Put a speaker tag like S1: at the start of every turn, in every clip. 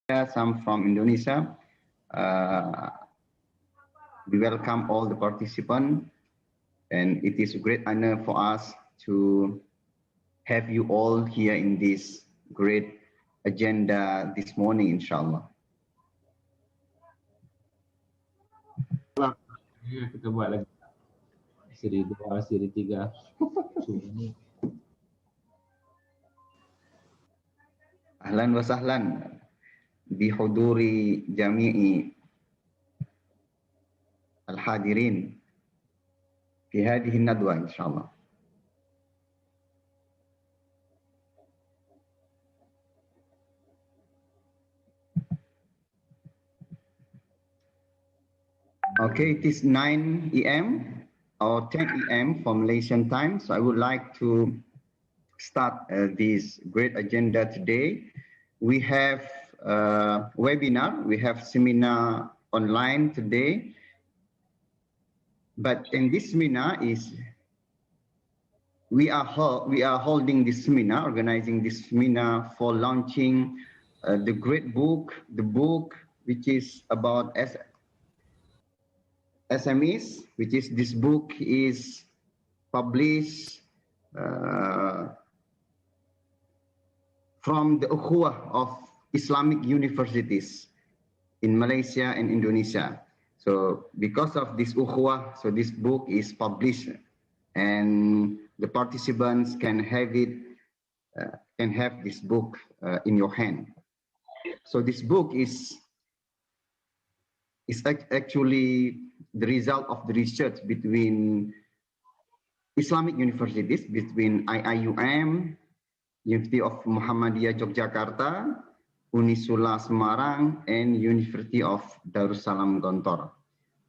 S1: some from Indonesia. We welcome all the participants, and it is a great honor for us to have you all here in this great agenda this morning, inshallah.
S2: Kita buat lagi siri 2, siri 3.
S1: Ahlan wa sahlan bihuduri jami'i al-hadirin fi hadhihi nadwa, inshallah. Okay, it is 9 a.m. or 10 a.m. for Malaysian time. So I would like to start this great agenda today. We have a webinar, we have seminar online today. But in this seminar we are holding this seminar, organizing this seminar for launching the great book, the book which is about MSMES, which is this book is published from the ukhuwah of Islamic universities in Malaysia and Indonesia. So because of this ukhuwah, so this book is published and the participants can have it, can have this book in your hand. So this book is actually the result of the research between Islamic universities, between IIUM, University of Muhammadiyah Yogyakarta, Unisula Semarang, and University of Darussalam Gontor.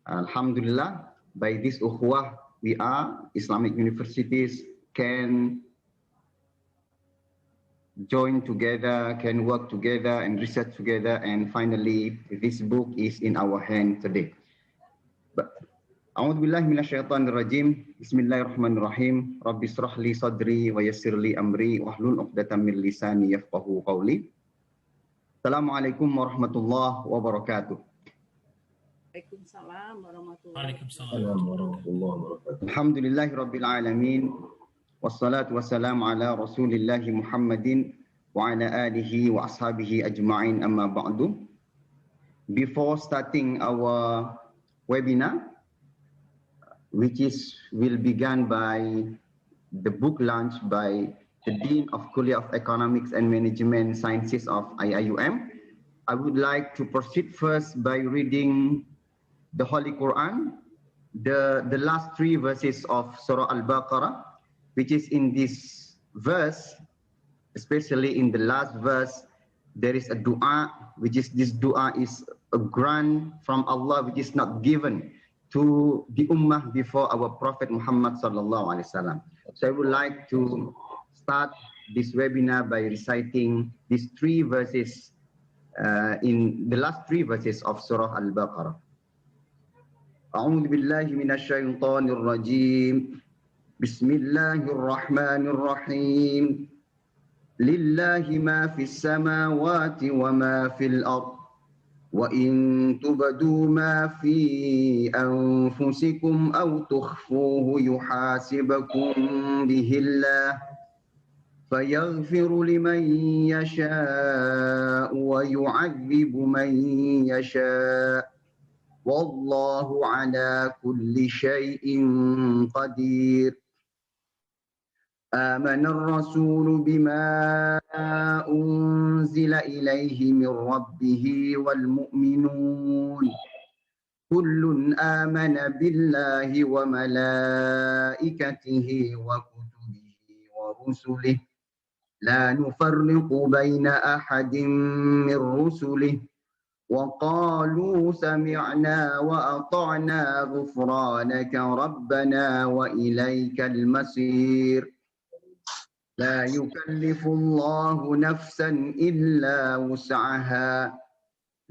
S1: Alhamdulillah, by this ukhuwah, we are Islamic universities can join together, can work together and research together, and finally this book is in our hand today. A'udzu billahi minasyaitonir rajim. Bismillahirrahmanirrahim. Rabbi shrah li sadri wa yassir li amri wahlul 'uqdatam min lisani yafqahu qawli. Assalamualaikum warahmatullahi wabarakatuh.
S3: Waalaikumsalam warahmatullahi
S1: wabarakatuh. Alhamdulillahi rabbil alamin. Wassalatu wassalamu ala rasulillahi Muhammadin wa ala alihi wa ashabihi ajma'in, amma ba'du. Before starting our webinar, which will begin by the book launch by the Dean of Kuliah of Economics and Management Sciences of IIUM, I would like to proceed first by reading the Holy Quran, the last 3 verses of Surah Al-Baqarah, which is in this verse, especially in the last verse, there is a dua, which is this dua is a grant from Allah which is not given to the ummah before our Prophet Muhammad sallallahu alaihi wasallam. So I would like to start this webinar by reciting these 3 verses in the last 3 verses of Surah Al-Baqarah. A'udzu billahi minasyaitonir rajim. Bismillahir rahmanir rahim. Lillahi ma fis samawati wa ma fil ardh. وَإِن تُبْدُوا مَا فِي أَنفُسِكُمْ أَوْ تُخْفُوهُ يُحَاسِبْكُم بِهِ اللَّهُ فَيَغْفِرُ لِمَن يَشَاءُ وَيُعَذِّبُ مَن يَشَاءُ وَاللَّهُ عَلَى كُلِّ شَيْءٍ قَدِيرٌ. آمن الرسول بما أنزل إليه من ربه والمؤمنون كل آمن بالله وملائكته وكتبه ورسله لا نفرق بين أحد من رسله وقالوا سمعنا وأطعنا غفرانك ربنا وإليك المصير. لا يكلف الله نفسا إلا وسعها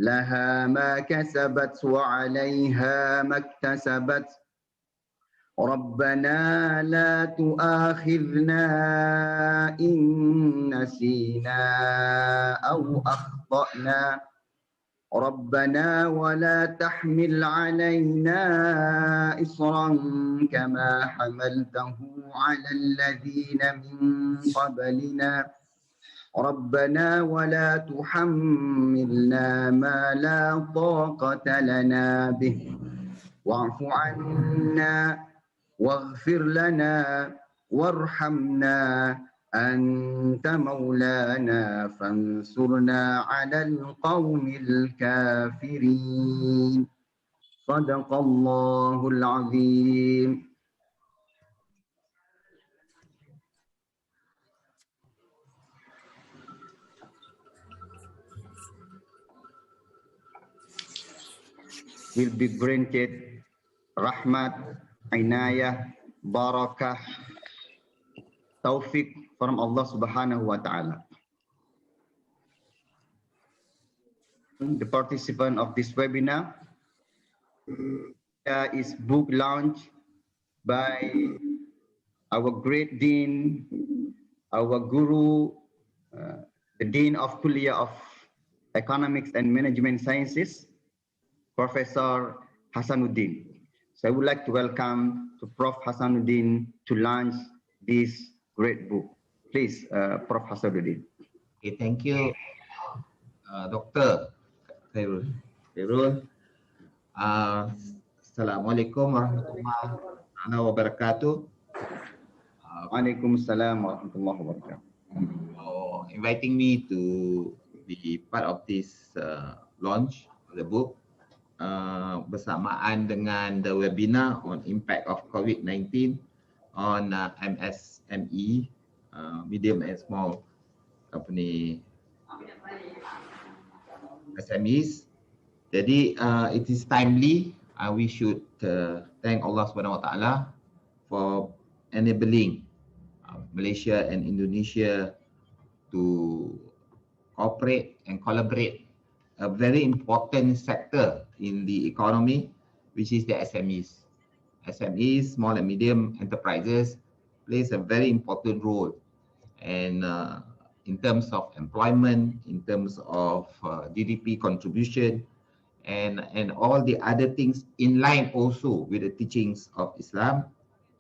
S1: لها ما كسبت وعليها ما اكتسبت ربنا لا تؤاخذنا إن نسينا أو أخطأنا ربنا ولا تحمل علينا إصرا كما حملته على الذين من قبلنا ربنا ولا تحملنا ما لا طاقة لنا به واعف عنا واغفر لنا وارحمنا أنت مولانا فانصرنا على القوم الكافرين صدق الله العظيم. Will be granted rahmat, inayah, barakah, taufik from Allah Subhanahu wa Ta'ala. The participant of this webinar is book launch by our great Dean, our Guru, the Dean of Kulliyah of Economics and Management Sciences, Professor Hasanuddin. So I would like to welcome to Prof. Hasanuddin to launch this great book. Please, Prof. Hasanuddin.
S3: Okay, thank you, Dr. Khairul. Assalamualaikum warahmatullahi wabarakatuh.
S1: Waalaikumsalam warahmatullahi wabarakatuh.
S3: For inviting me to be part of this launch of the book bersamaan dengan the webinar on impact of COVID-19 on MSME, medium and small company SMEs. Jadi it is timely. We should thank Allah Subhanahu Wa Taala for enabling Malaysia and Indonesia to cooperate and collaborate a very important sector in the economy, which is the SMEs. SMEs, small and medium enterprises, plays a very important role, and in terms of employment, in terms of GDP contribution, and all the other things in line also with the teachings of Islam,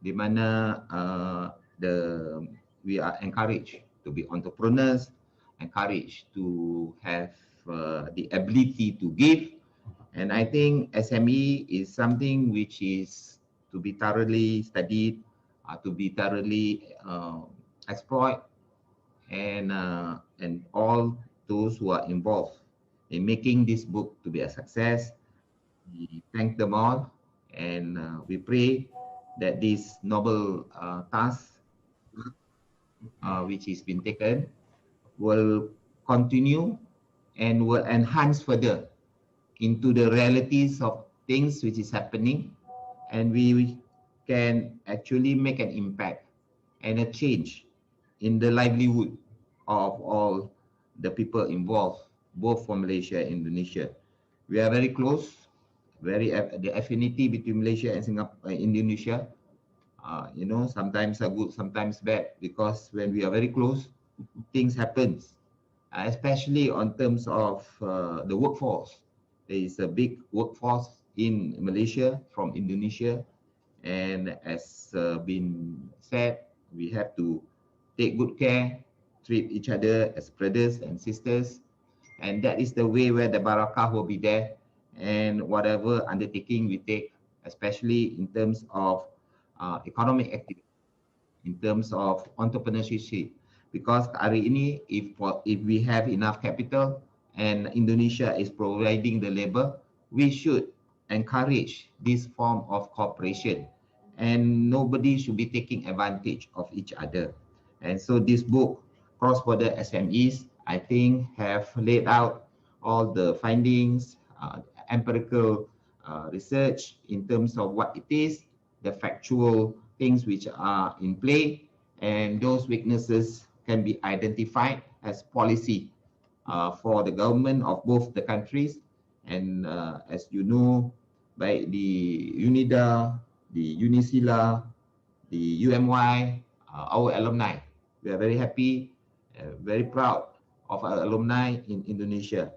S3: di mana we are encouraged to be entrepreneurs, encouraged to have the ability to give. And I think SME is something which is to be thoroughly studied, to be thoroughly explored, and all those who are involved in making this book to be a success, we thank them all, and we pray that this noble task which has been taken will continue and will enhance further into the realities of things which is happening, and we can actually make an impact and a change in the livelihood of all the people involved, both from Malaysia and Indonesia. We are very close, the affinity between Malaysia and Singapore, Indonesia, sometimes are good, sometimes bad, because when we are very close, things happen. Especially on terms of the workforce. There is a big workforce in Malaysia from Indonesia, and as been said, we have to take good care, treat each other as brothers and sisters, and that is the way where the barakah will be there, and whatever undertaking we take, especially in terms of economic activity, in terms of entrepreneurship. Because hari ini, if we have enough capital and Indonesia is providing the labor, we should encourage this form of cooperation, and nobody should be taking advantage of each other. And so this book, Cross-Border SMEs, I think have laid out all the findings, empirical research in terms of what it is, the factual things which are in play, and those weaknesses can be identified as policy for the government of both the countries. And as you know, by the UNIDA, the UNISILA, the UMY, our alumni, we are very happy, very proud of our alumni in Indonesia.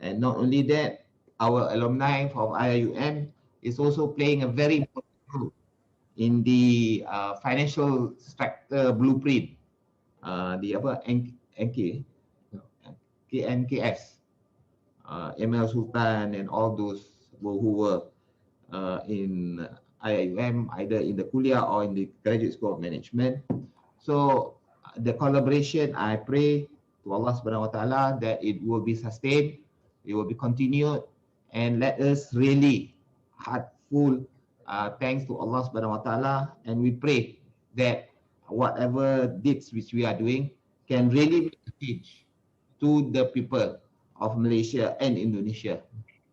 S3: And not only that, our alumni of IIUM is also playing a very important role in the financial sector blueprint, the apa KNKS, ML Sultan and all those who were in IIUM, either in the Kuliah or in the Graduate School of Management. So the collaboration, I pray to Allah Subhanahu Wa Taala that it will be sustained, it will be continued, and let us really heartful thanks to Allah Subhanahu Wa Taala, and we pray that whatever deeds which we are doing can really make a change to the people of Malaysia and Indonesia.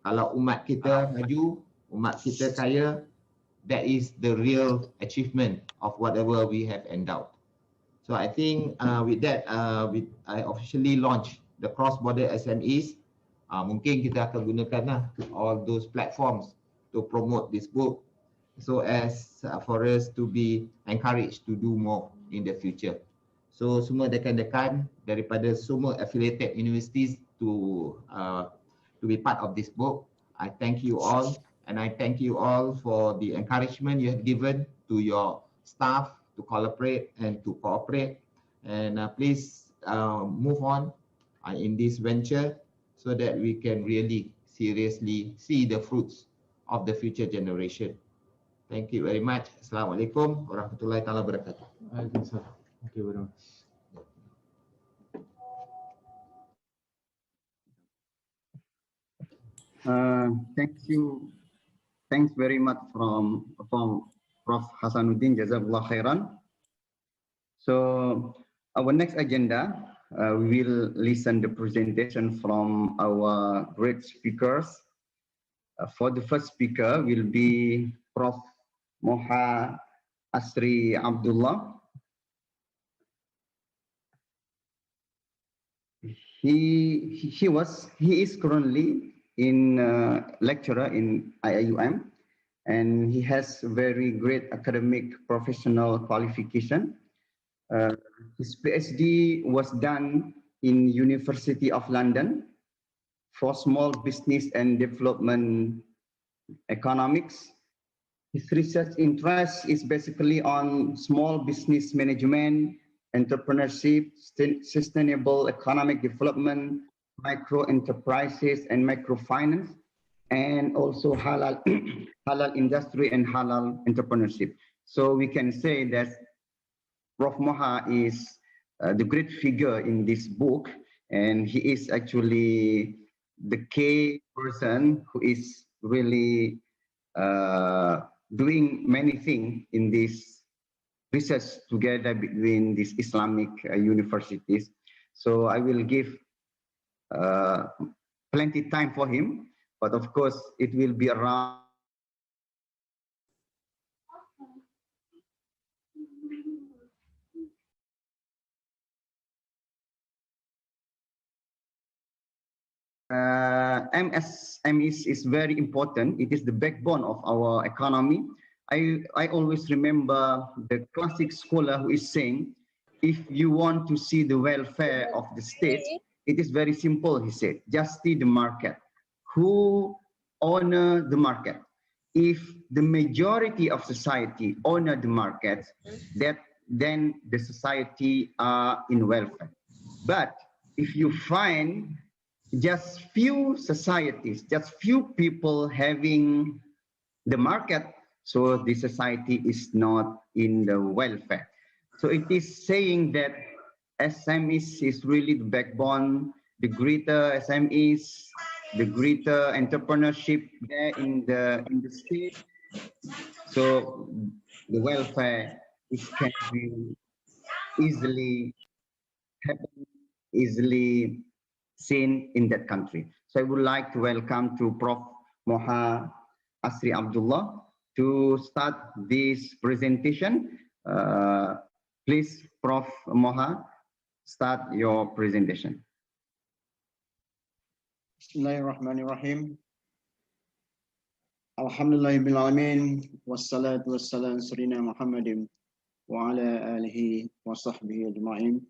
S3: Kalau umat kita maju, umat kita kaya, that is the real achievement of whatever we have endowed. So I think with that, I officially launch the cross-border SMEs. Mungkin kita akan gunakan all those platforms to promote this book, so as for us to be encouraged to do more in the future. So semua dekan-dekan daripada semua affiliated universities to be part of this book, I thank you all, and I thank you all for the encouragement you have given to your staff to collaborate and to cooperate, and please move on in this venture so that we can really seriously see the fruits of the future generation. Thank you very much. Assalamualaikum warahmatullahi taala wabarakatuh.
S2: Waalaikumsalam. Thank you very much.
S1: Thanks very much from Prof. Hasanuddin. Jazakallah khairan. So our next agenda, we will listen the presentation from our great speakers. For the first speaker will be Prof. Moha Asri Abdullah. He is currently in lecturer in IIUM, and he has very great academic professional qualification. His PhD was done in University of London for small business and development economics. His research interest is basically on small business management, entrepreneurship, sustainable economic development, micro enterprises and microfinance, and also halal industry and halal entrepreneurship. So we can say that Prof. Moha is the great figure in this book, and he is actually the key person who is really doing many things in this research together between these Islamic universities. So I will give plenty time for him, but of course it will be around MSMES is very important. It is the backbone of our economy. I always remember the classic scholar who is saying, if you want to see the welfare of the state, it is very simple, he said, just see the market. Who honor the market? If the majority of society honor the market, then the society are in welfare. But if you find just few societies, just few people having the market, so the society is not in the welfare. So it is saying that SMEs is really the backbone, the greater SMEs, the greater entrepreneurship there in the state. So the welfare can be easily happen, easily seen in that country. So I would like to welcome to Prof. Moha Asri Abdullah to start this presentation. Please, Prof. Moha, start your presentation.
S4: Bismillahirrahmanirrahim. Alhamdulillahirabbil alamin wassalatu wassalamu ala Muhammadin wa ala alihi wa sahbihi ajma'in.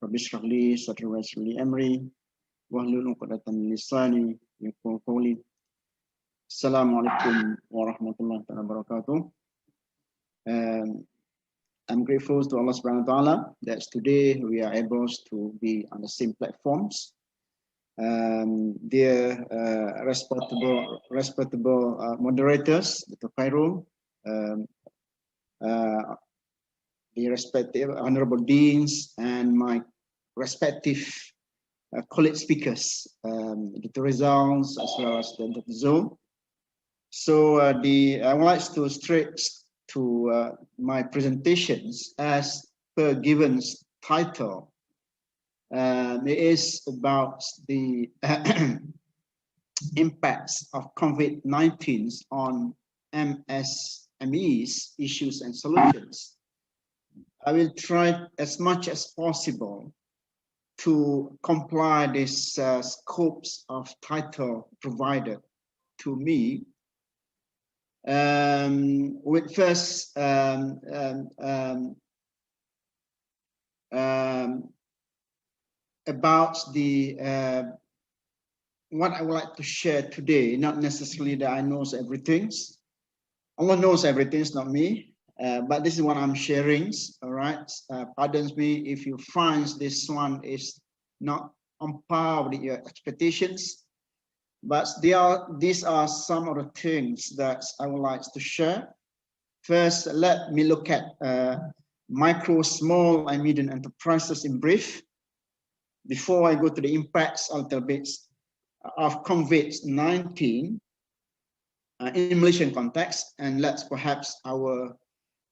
S4: Rabbi shrah li sadri wa yassir li amri wahlul 'uqdatam min lisani yafqahu qawli. Assalamualaikum warahmatullahi wabarakatuh. I'm grateful to Allah subhanahu wa ta'ala that today we are able to be on the same platforms. Dear respectable moderators, Dr. Khairul, the respective honorable deans, and my respective colleague speakers, Dr. Rizals as well as Dr. Zul. So I would like to straight to my presentations as per given title. It is about the impacts of COVID-19 on MSMEs issues and solutions. I will try as much as possible to comply this scopes of title provided to me. With first about the what I would like to share today, not necessarily that I knows everything. Allah knows everything, it's not me. But this is what I'm sharing. All right. Pardon me if you find this one is not on par with your expectations. But these are some of the things that I would like to share. First, let me look at micro, small, and medium enterprises in brief. Before I go to the impacts a little bit of COVID-19 in Malaysian context, and let's perhaps our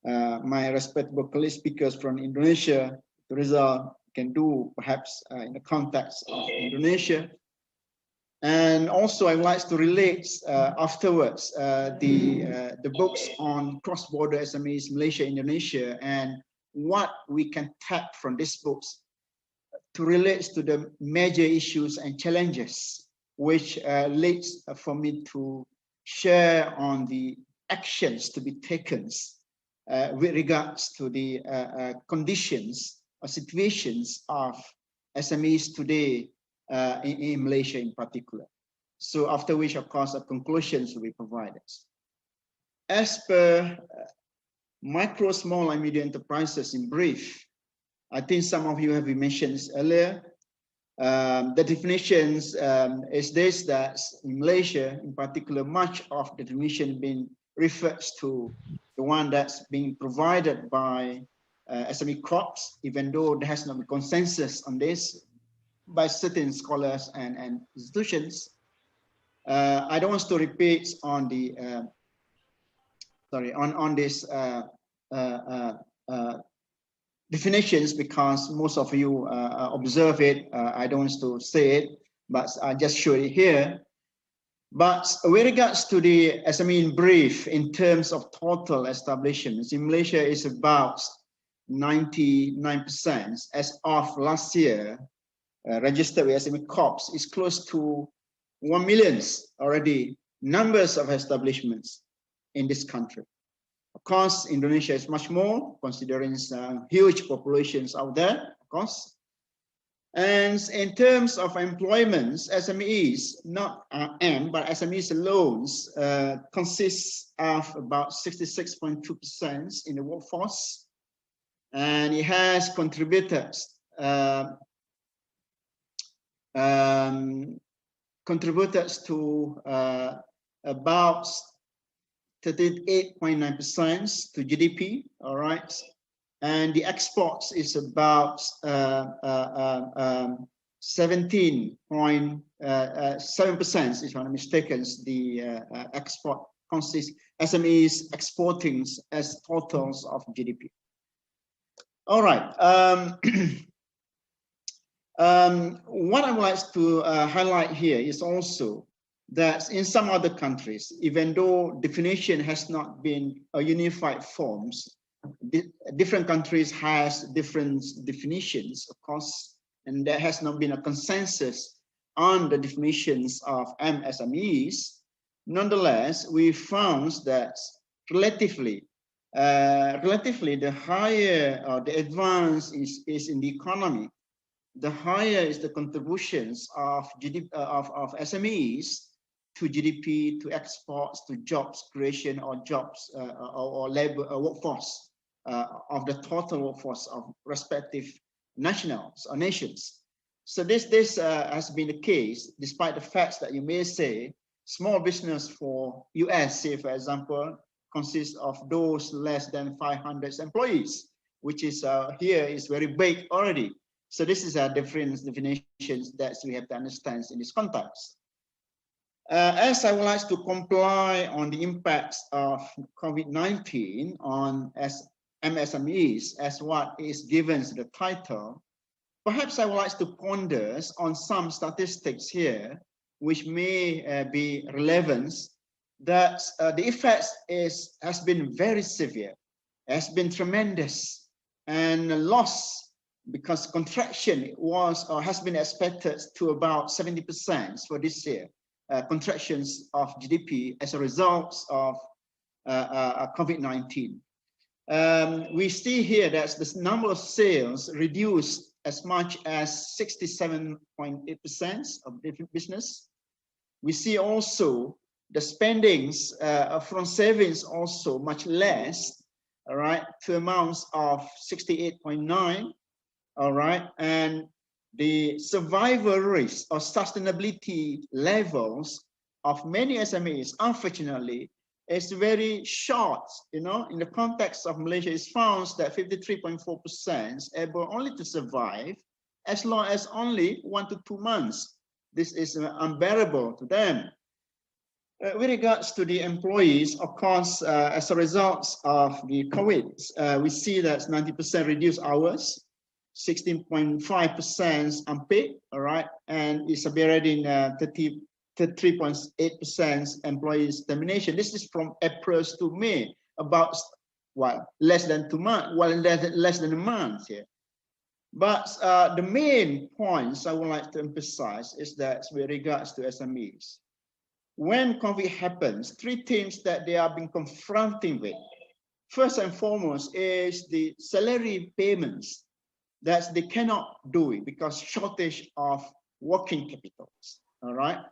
S4: my respectable colleague speakers from Indonesia, Rizal, can do perhaps in the context of Indonesia. And also I would like to relate afterwards the books on cross-border SMEs, Malaysia, Indonesia, and what we can tap from these books to relate to the major issues and challenges, which leads for me to share on the actions to be taken with regards to the conditions or situations of SMEs today in Malaysia in particular. So after which, of course, the conclusions will be provided. As per micro, small, and medium enterprises in brief, I think some of you have mentioned this earlier. The definitions is this, that in Malaysia, in particular, much of the definition being refers to the one that's being provided by SME crops, even though there has not been consensus on this by certain scholars and institutions. I don't want to repeat on the on this definitions because most of you observe it. I don't want to say it, but I just show it here. But with regards to the SME in brief, in terms of total establishments in Malaysia, is about 99% as of last year. Registered with SME Corps is close to 1 million already numbers of establishments in this country. Of course, Indonesia is much more, considering some huge populations out there, of course. And in terms of employments, SMEs, not M, but SMEs alone consists of about 66.2% in the workforce. And it has contributed to about 38.9% to GDP, all right? And the exports is about 17.7%, if I'm not mistaken, the export consists SMEs exporting as totals of GDP. All right. What I would like to highlight here is also that in some other countries, even though definition has not been a unified forms, different countries has different definitions, of course, and there has not been a consensus on the definitions of MSMEs. Nonetheless, we found that relatively the higher or the advance is in the economy. the higher is the contributions of GDP, of SMEs to GDP, to exports, to jobs creation, or jobs or labor workforce of the total workforce of respective nationals or nations. So this has been the case, despite the facts that you may say small business for US, say for example, consists of those less than 500 employees, which is here is very big already. So this is a different definitions that we have to understand in this context. As I would like to comply on the impacts of COVID-19 on MSMEs, as what is given the title, perhaps I would like to ponder on some statistics here, which may be relevant, that the effects has been very severe, has been tremendous, and loss, because contraction was or has been expected to about 70% for this year, contractions of GDP as a result of COVID-19. We see here that the number of sales reduced as much as 67.8% of different business. We see also the spendings from savings also much less, all right, to amounts of 68.9, all right, and the survival risk or sustainability levels of many SMEs, unfortunately, is very short. You know, in the context of Malaysia, it's found that 53.4% able only to survive as long as only 1 to 2 months. This is unbearable to them. With regards to the employees, of course, as a result of the COVID, we see that 90% reduced hours, 16.5% unpaid, all right, and it's already in 33.8% employees termination. This is from April to May, about less than 2 months, less than a month here. But the main points I would like to emphasize is that with regards to SMEs, when COVID happens, 3 things that they are being confronting with. First and foremost is the salary payments that they cannot do it because shortage of working capitals, all right?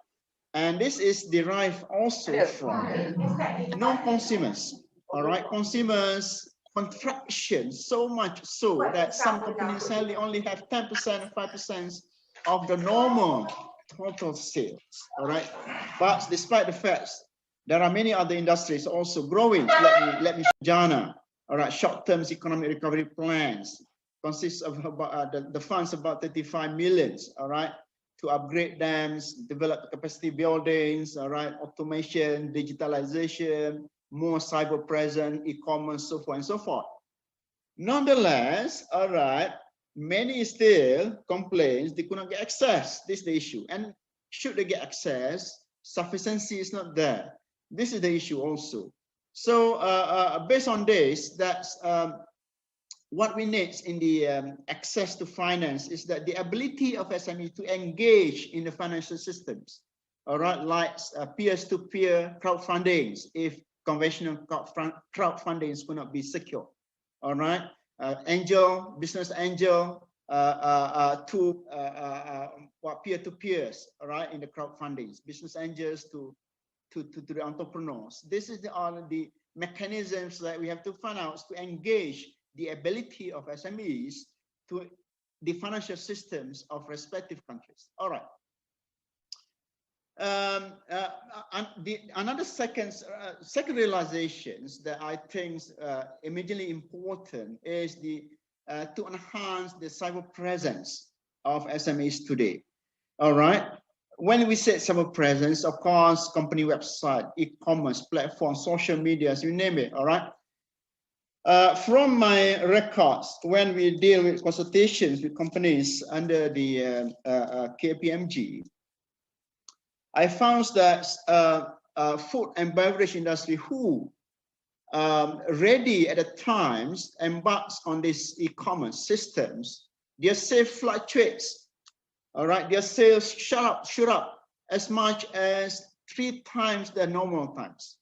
S4: And this is derived also from non-consumers, all right? Consumers contraction so much so that some companies sadly only have 10% or 5% of the normal total sales, all right? But despite the fact there are many other industries also growing. Let me Jana, all right, short-term economic recovery plans consists of about the funds about 35 million, all right, to upgrade dams, develop capacity buildings, all right, automation, digitalization, more cyber present, e-commerce, so forth and so forth. Nonetheless, all right, many still complain they could not get access. This is the issue. And should they get access, sufficiency is not there. This is the issue also. So based on this, that's what we need in the access to finance is that the ability of SME to engage in the financial systems, all right, like peer-to-peer crowdfundings, if conventional crowdfundings could not be secure, all right, business angel to peer-to-peers, all right, in the crowdfundings, business angels to the entrepreneurs. This is all the mechanisms that we have to find out to engage the ability of SMEs to the financial systems of respective countries. All right. Another second realizations that I think immediately important is to enhance the cyber presence of SMEs today. All right. When we say cyber presence, of course, company website, e-commerce platform, social media, you name it. All right. From my records, when we deal with consultations with companies under the KPMG, I found that food and beverage industry who ready at the times embarks on these e-commerce systems, their sales fluctuates. All right, their sales shoot up as much as 3 times their normal times.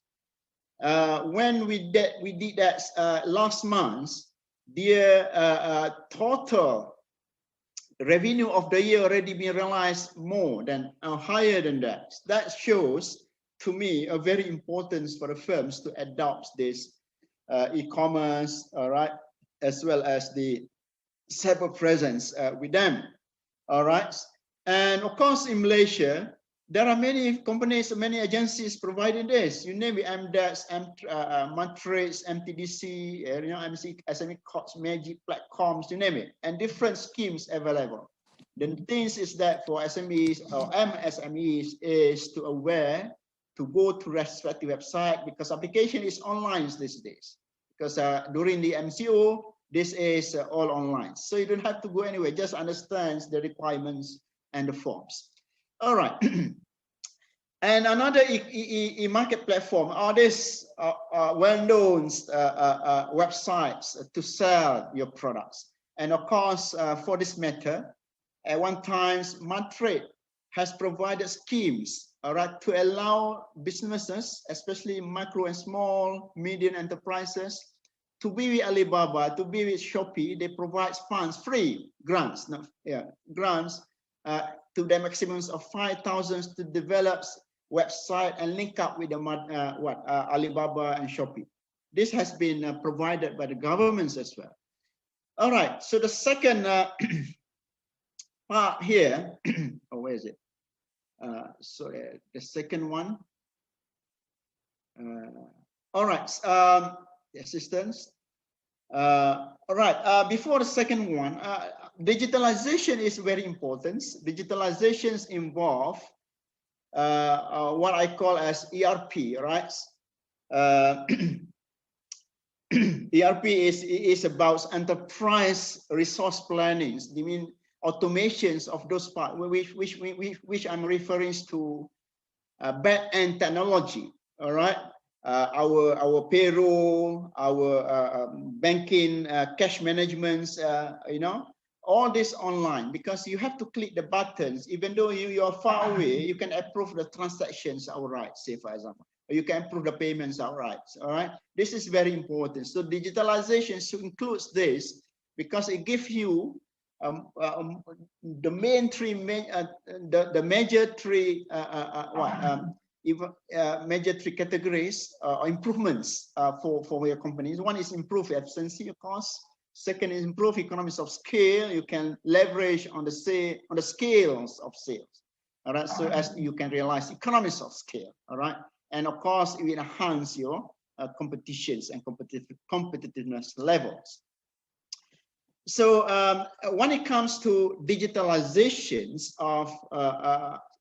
S4: When we did that last month, their total revenue of the year already been realized more than higher than that. That shows to me a very importance for the firms to adopt this e-commerce, all right, as well as the cyber presence with them, all right. And of course, in Malaysia, there are many companies, many agencies providing this. You name it, MDEX, Matrix, MTDC, SME Cots, Magic Platforms, you name it, and different schemes available. The things is that for SMEs or MSMEs is to aware to go to respective website, because application is online these days. Because during the MCO, this is all online. So you don't have to go anywhere, just understand the requirements and the forms. All right. And another e-market platform are these well-known websites to sell your products. And of course, for this matter, at one time, Matrix has provided schemes, all right, to allow businesses, especially micro and small, medium enterprises, to be with Alibaba, to be with Shopee. They provide funds, free grants, grants to the maximum of 5,000 to develop website and link up with the Alibaba and Shopee. This has been provided by the governments as well. All right, so the second part here, oh, where is it? Sorry, the second one. All right, the assistance. All right, before the second one, digitalization is very important. Digitalizations involve what I call as ERP, right? ERP is about enterprise resource planning. I mean automations of those parts, which I'm referring to back-end technology. All right, our payroll, our banking, cash management, you know, all this online, because you have to click the buttons. Even though you are far away, you can approve the transactions outright, say for example, or you can approve the payments outright. All right, this is very important. So digitalization includes this because it gives you the main three, the major three, major three categories or improvements for your companies. One is improve efficiency, of course. Second is improve economies of scale. You can leverage on the scales of sales. All right, so as you can realize economies of scale. All right, and of course it will enhance your competitions and competitiveness levels. So when it comes to digitalizations of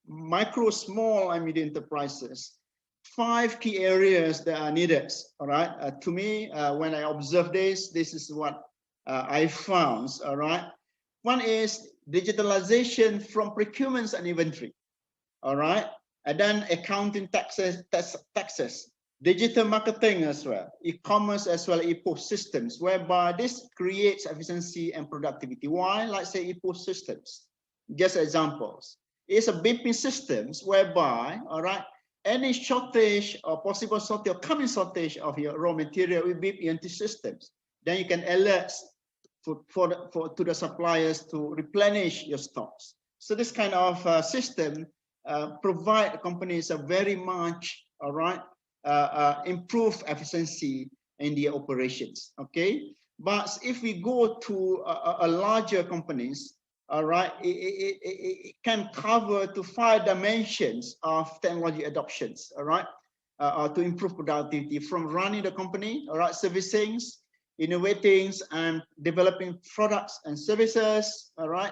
S4: micro, small, and medium enterprises, 5 key areas that are needed. All right, to me, when I observe this is what I found. All right, one is digitalization from procurements and inventory. All right, and then accounting, taxes, digital marketing as well, e-commerce as well, e-post systems, whereby this creates efficiency and productivity. Why? Like say e-post systems, just examples. It's a BIPing systems whereby, all right, any shortage or possible shortage or coming shortage of your raw material will be into systems. Then you can alert to the suppliers to replenish your stocks. So this kind of system provide companies a very much, all right, improve efficiency in their operations. Okay, but if we go to a larger companies, all right, it can cover to 5 dimensions of technology adoptions. All right, to improve productivity from running the company, all right, servicing, innovating and developing products and services. All right,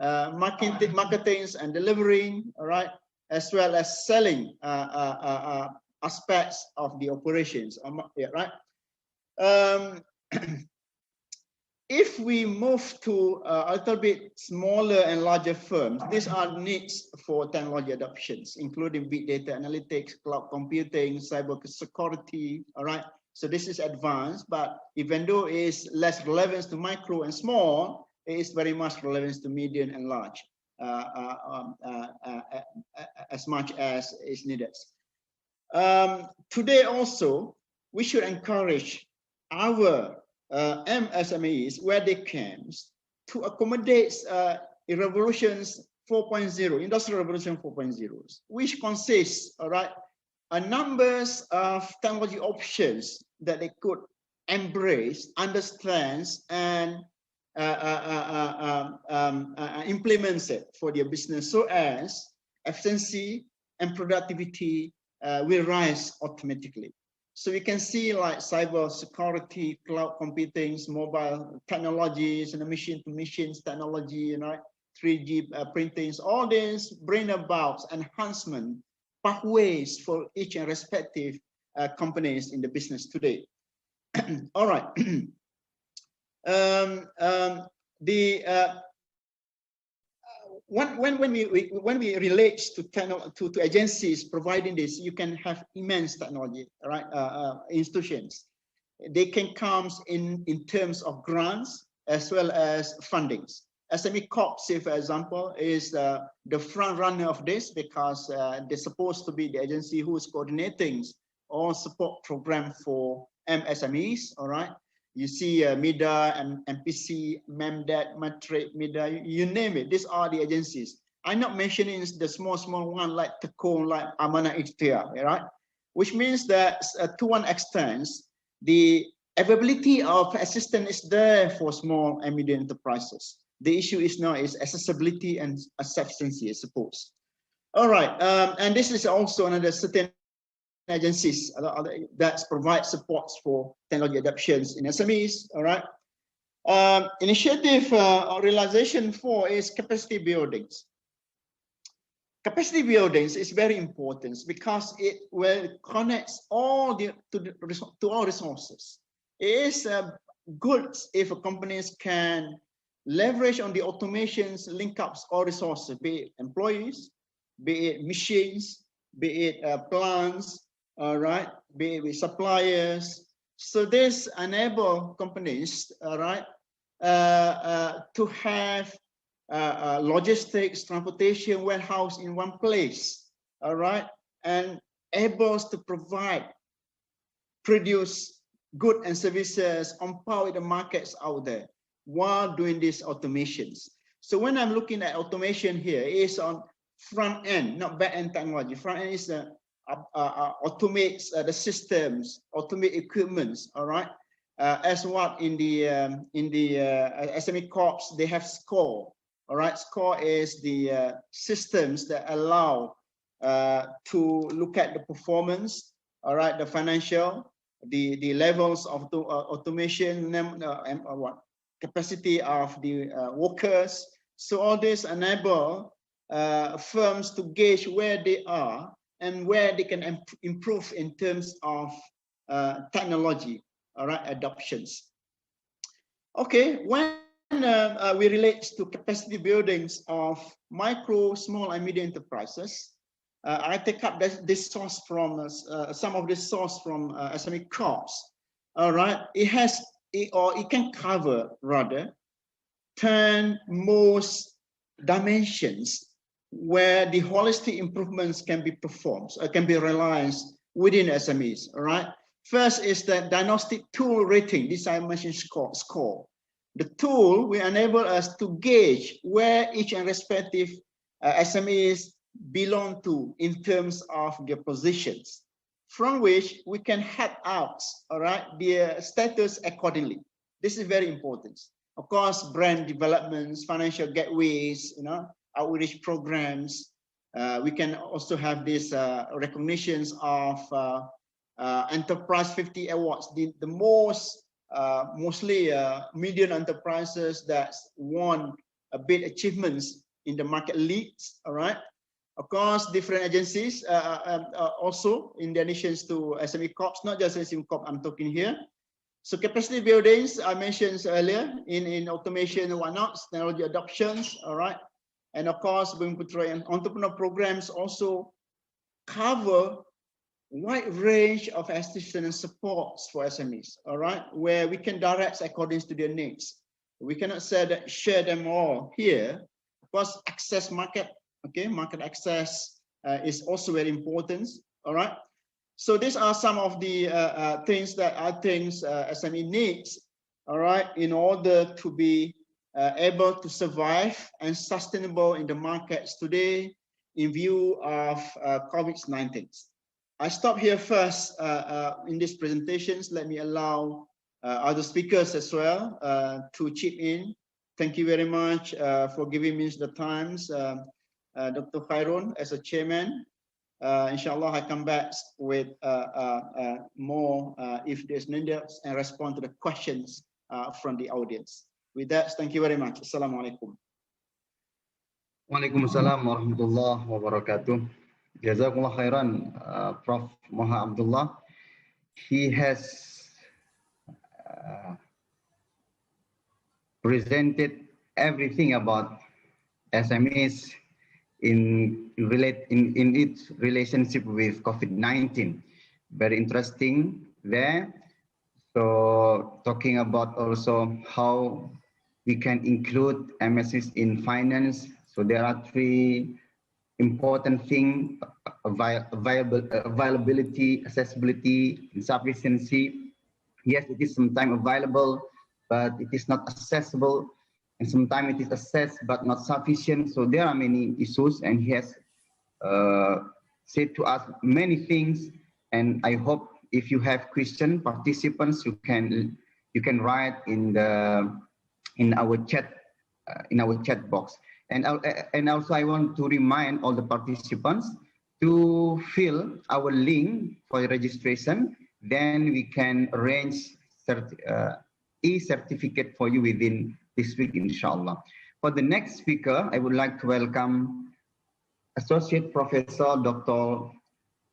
S4: marketing and delivering. All right, as well as selling aspects of the operations. Yeah, right. If we move to a little bit smaller and larger firms, these are needs for technology adoptions, including big data analytics, cloud computing, cyber security. All right, so this is advanced, but even though it is less relevant to micro and small, it is very much relevant to medium and large, as much as is needed. Today also, we should encourage our MSMEs where they can to accommodate revolutions 4.0, Industrial Revolution 4.0, which consists, all right, a numbers of technology options that they could embrace, understands, and implements it for their business, so as efficiency and productivity will rise automatically. So we can see like cyber security, cloud computing, mobile technologies, and machine-to-machines technology, you know, 3G printings, all this bring about enhancement pathways for each and respective companies in the business today. All right. When we relate to agencies providing this, you can have immense technology, right? Institutions. They can come in terms of grants as well as fundings. SME Corp, say for example, is the front runner of this, because they're supposed to be the agency who is coordinating all support program for MSMEs. All right. You see MIDA, MPC, MEMDAT, Matrix, MIDA, you name it. These are the agencies. I'm not mentioning the small one like Tekong, like Amanah Ikhtiar, right? Which means that to one extent, the availability of assistance is there for small and medium enterprises. The issue is now is accessibility and sufficiency, I suppose. All right, and this is also another certain agencies that provide supports for technology adoptions in SMEs. All right. Initiative or realization 4 is capacity buildings. Capacity buildings is very important because it will connect all to all resources. It is good if companies can leverage on the automations, link ups all resources, be it employees, be it machines, be it plants, all right, be it with suppliers. So this enable companies, all right, to have logistics, transportation, warehouse in one place, all right, and able to provide, produce goods and services, empower the markets out there while doing these automations. So when I'm looking at automation here, it's on front end, not back end technology. Front end is automates the systems, automate equipments. All right, as what in the SME Corps they have SCORE. All right, SCORE is the systems that allow to look at the performance. All right, the financial, the levels of the automation, and what capacity of the workers. So all this enable firms to gauge where they are and where they can improve in terms of technology, all right, adoptions. Okay, when we relate to capacity buildings of micro, small, and medium enterprises, I take up this source from some of this source from SME Corps. All right, it can cover rather 10 most dimensions where the holistic improvements can be performed, can be realized within SMEs. All right. First is the diagnostic tool rating. This I mentioned SCORE. The tool will enable us to gauge where each and respective SMEs belong to in terms of their positions, from which we can head out, all right, their status accordingly. This is very important. Of course, brand developments, financial gateways, you know, outreach programs. We can also have these recognitions of Enterprise 50 Awards, the most mostly medium enterprises that won a big achievements in the market leagues. All right. Of course, different agencies also in addition to SME Corps, not just SME Corp I'm talking here. So capacity buildings I mentioned earlier in automation and whatnot, technology adoptions. All right. And of course, entrepreneur programs also cover wide range of assistance and supports for SMEs, all right, where we can direct according to their needs. We cannot say that share them all here. Of course, access market, okay, market access is also very important, all right. So these are some of the things that I think SME needs, all right, in order to be able to survive and sustainable in the markets today in view of COVID-19. I stop here first in these presentations. Let me allow other speakers as well to chip in. Thank you very much for giving me the times, Dr. Khairun, as a chairman. Inshallah, I come back with more if there's needed and respond to the questions from the audience. With that, thank you very much. Assalamu alaikum.
S1: Waalaikumsalam warahmatullahi wabarakatuh. Jazakumullah khairan, Prof. Moha Abdullah. He has presented everything about SMEs in its relationship with COVID-19. Very interesting there. So talking about also how we can include MSMES in finance. So there are three important things: availability, accessibility, insufficiency. Yes, it is sometimes available, but it is not accessible. And sometimes it is assessed but not sufficient. So there are many issues, and he has said to us many things. And I hope if you have Christian participants, you can write in our chat box. And also I want to remind all the participants to fill our link for registration. Then we can arrange e-certificate for you within this week, inshallah. For the next speaker, I would like to welcome Associate Professor Dr.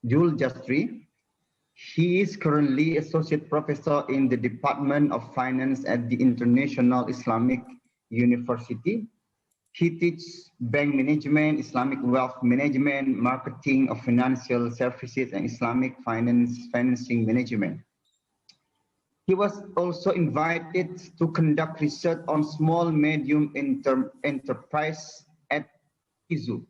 S1: Jul Jastri. He is currently Associate Professor in the Department of Finance at the International Islamic University. He teaches bank management, Islamic wealth management, marketing of financial services, and Islamic financing management. He was also invited to conduct research on small medium enterprise at IZU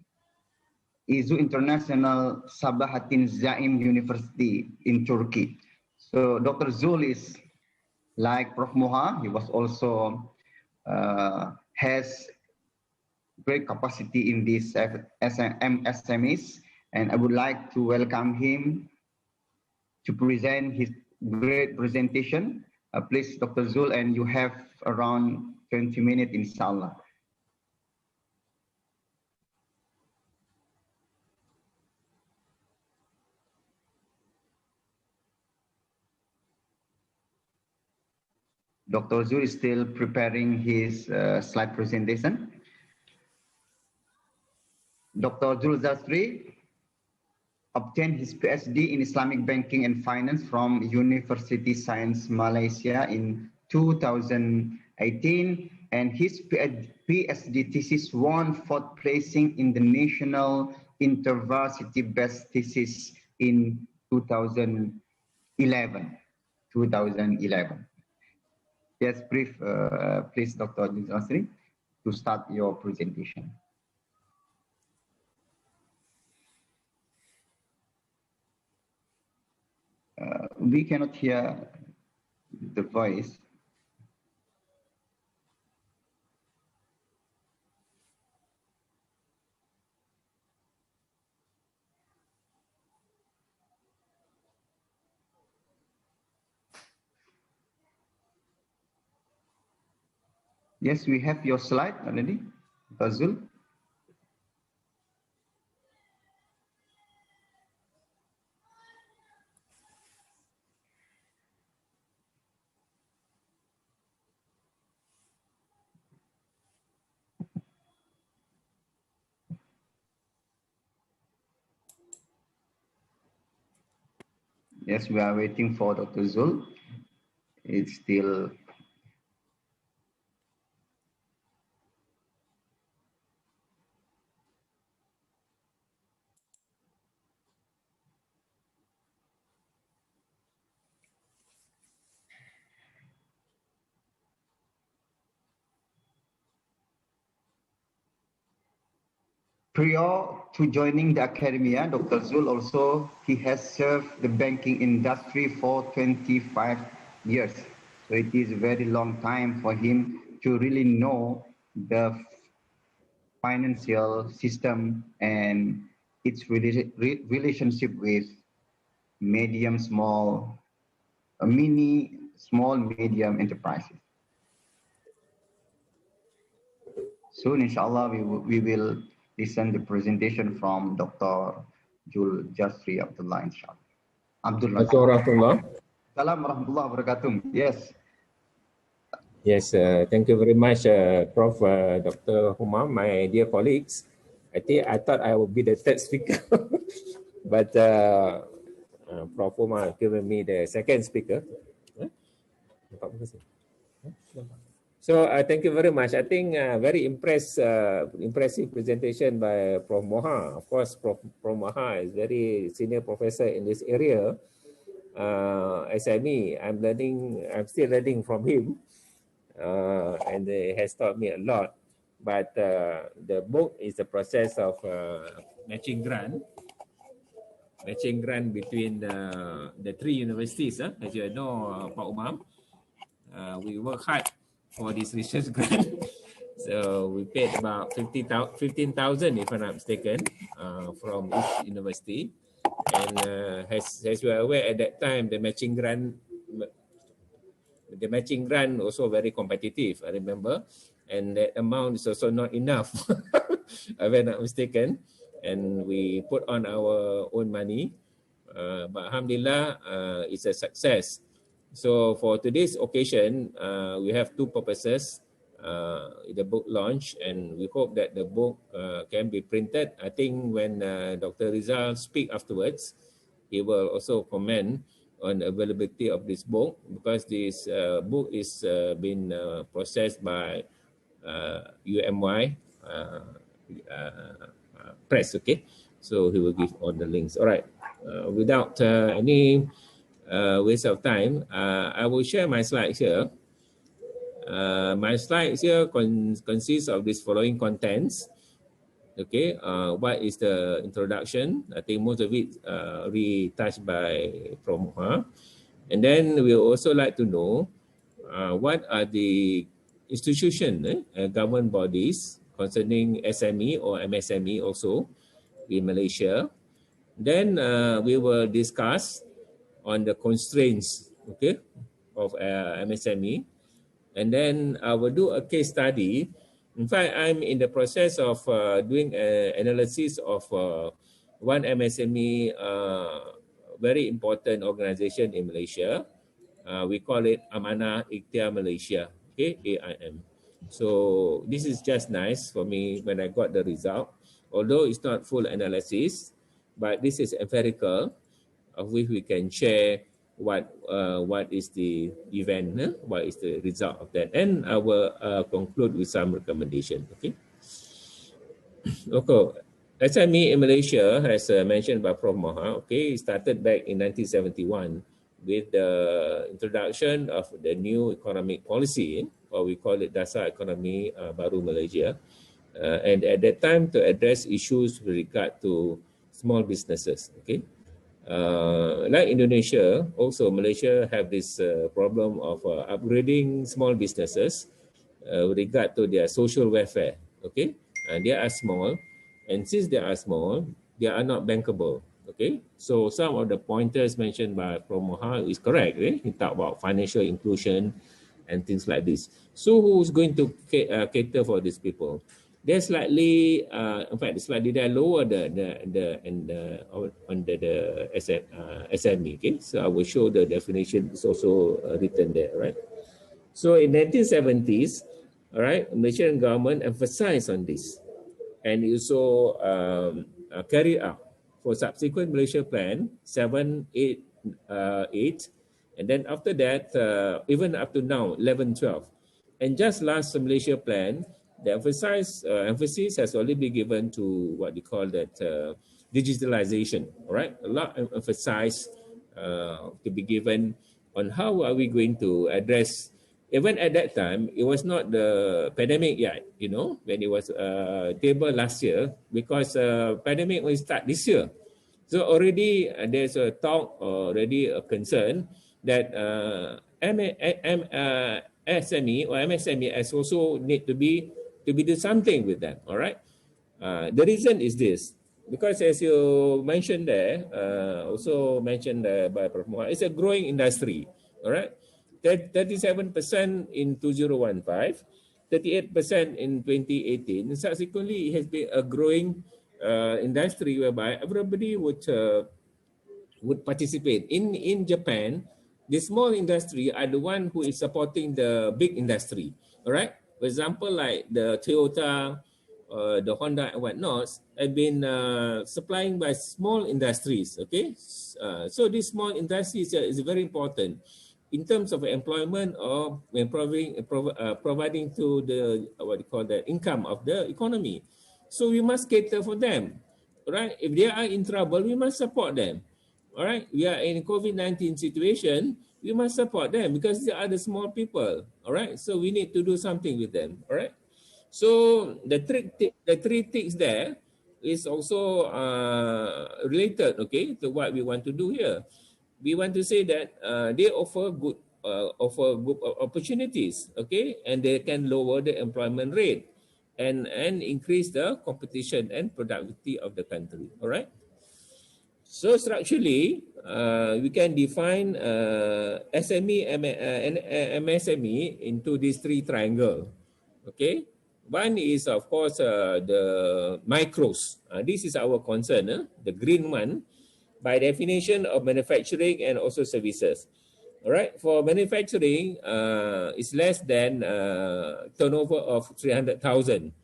S1: International Sabahattin Zaim University in Turkey. So Dr. Zul is like Prof. Moha. He was also has great capacity in this MSMEs, and I would like to welcome him to present his great presentation. Please, Dr. Zul, and you have around 20 minutes, inshallah. Dr. Zul is still preparing his slide presentation. Dr. Zul Jastri obtained his PhD in Islamic Banking and Finance from University Science Malaysia in 2018, and his PhD thesis won fourth placing in the National Intervarsity Best Thesis in 2011. Yes, brief, please, Dr. Jastri, to start your presentation. We cannot hear the voice. Yes, we have your slide already, Fazul. Yes, we are waiting for Dr. Zul. It's still prior to joining the academia. Dr. Zul also, he has served the banking industry for 25 years. So it is a very long time for him to really know the financial system and its relationship with medium, small, small, medium enterprises. Soon, inshallah, we will listen the presentation from Dr. Jul Jasri Abdullah, inshallah. Abdullah. Assalamualaikum warahmatullahi wabarakatuh. Yes.
S2: Yes, thank you very much, Prof. Dr. Humam, my dear colleagues. I thought I would be the third speaker, but Prof. Humam given me the second speaker. So thank you very much. I think very impressive presentation by Prof. Moha. Of course, Prof. Moha is very senior professor in this area. SME, I'm still learning from him. And it has taught me a lot. But the book is the process of matching grant between the three universities. As you know, Pak Umam, we work hard for this research grant. So we paid about 15,000, if I'm not mistaken, from each university. And as you are aware, at that time, the matching grant also very competitive, I remember. And that amount is also not enough, if I'm not mistaken. And we put on our own money. But alhamdulillah, it's a success. So for today's occasion, we have two purposes. The book launch, and we hope that the book can be printed. I think when Dr. Rizal speak afterwards, he will also comment on the availability of this book, because this book is been processed by UMY Press. Okay, so he will give all the links. All right, without any waste of time, I will share my slides here. My slides here consists of these following contents. Okay, what is the introduction? I think most of it retouched by Prof. Moha. And then we also like to know what are the institution, government bodies concerning SME or MSME also in Malaysia. Then we will discuss on the constraints, okay, of MSME. And then I will do a case study. In fact, I'm in the process of doing an analysis of one MSME, very important organization in Malaysia. We call it Amanah Ikhtiar Malaysia, okay, AIM. So this is just nice for me when I got the result. Although it's not full analysis, but this is empirical, of which we can share what is the event, what is the result of that, and I will conclude with some recommendation. Okay. Okay. SME in Malaysia, as mentioned by Prof. Moha, okay, started back in 1971 with the introduction of the new economic policy, or we call it Dasar Ekonomi Baru Malaysia, and at that time to address issues with regard to small businesses. Okay. Like Indonesia, also Malaysia have this problem of upgrading small businesses with regard to their social welfare. Okay, and they are small, and since they are small, they are not bankable. Okay, so some of the pointers mentioned by Prof. Moha is correct. He talked about financial inclusion and things like this. So who's going to cater for these people? They're slightly, in fact, slightly they're lower under the SME. Okay, so I will show the definition. It's also written there, right? So in 1970s, all right, Malaysian government emphasized on this, and also carried out for subsequent Malaysia Plan 7, 8, 8, and then after that, even up to now 11, 12, and just last Malaysia Plan. The emphasis has already been given to what they call that digitalization, all right? A lot of emphasis to be given on how are we going to address, even at that time, it was not the pandemic yet, you know, when it was tabled last year, because pandemic will start this year. So already there's a talk, already a concern that SME or MSMES also need to be do something with them. All right. The reason is this, because as you mentioned there, also mentioned by Prof. Muhammad, it's a growing industry. All right. 37% in 2015, 38% in 2018. Subsequently, it has been a growing industry whereby everybody would participate. In Japan, the small industry are the one who is supporting the big industry. All right. For example, like the Toyota, the Honda and whatnot have been supplying by small industries. Okay. So this small industries is very important in terms of employment or when providing to the what you call the income of the economy. So we must cater for them. Right. If they are in trouble, we must support them. All right, we are in a COVID-19 situation, we must support them because they are the small people. All right, so we need to do something with them. All right, so the three things there is also related, okay, to what we want to do here. We want to say that they offer good opportunities, okay, and they can lower the employment rate and increase the competition and productivity of the country. All right. So structurally, we can define SME and MSME into these three triangles. Okay, one is of course the micros. This is our concern, the green one, by definition of manufacturing and also services. All right, for manufacturing, it's less than turnover of 300,000.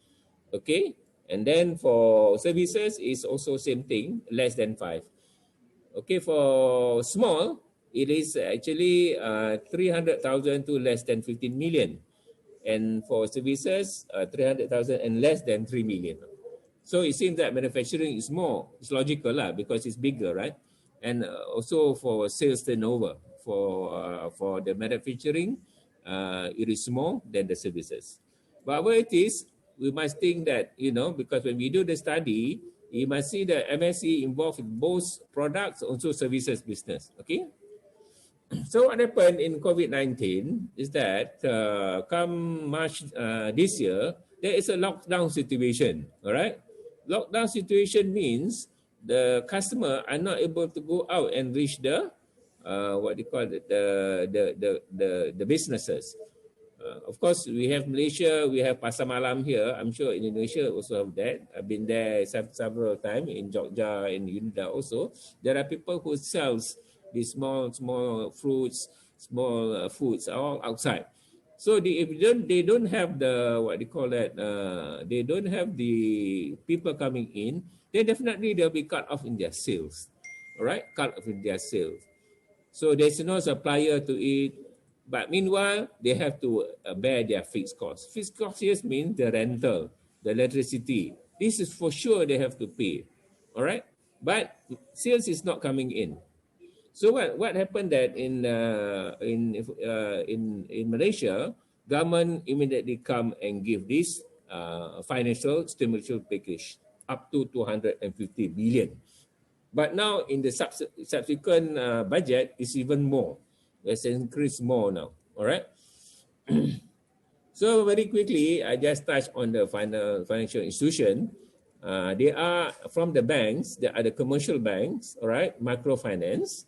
S2: Okay, and then for services, is also same thing, less than 5. Okay, for small, it is actually 300,000 to less than 15 million. And for services, 300,000 and less than 3 million. So it seems that manufacturing is more. It's logical because it's bigger, right? And also for sales turnover, for the manufacturing, it is more than the services. But whatever it is, we must think that, because when we do the study, you must see the MSE involved in both products, also services business. Okay. So what happened in COVID-19 is that come March this year, there is a lockdown situation. All right. Lockdown situation means the customer are not able to go out and reach the what they call it, the businesses. Of course, we have Malaysia, we have Pasar Malam here. I'm sure in Indonesia also have that. I've been there several times in Jogja and Unida also. There are people who sells these small fruits, small foods all outside. So if they don't have the what they call that, they don't have the people coming in, then definitely they'll be cut off in their sales. All right, cut off in their sales. So there's no supplier to it. But meanwhile, they have to bear their fixed costs. Fixed costs here means the rental, the electricity. This is for sure they have to pay. All right? But sales is not coming in. So what happened that in Malaysia, government immediately come and give this financial stimulus package up to 250 billion. But now in the subsequent budget is even more. Let's increase more now. All right. So very quickly, I just touched on the financial institution. They are from the banks. They are the commercial banks. All right, microfinance.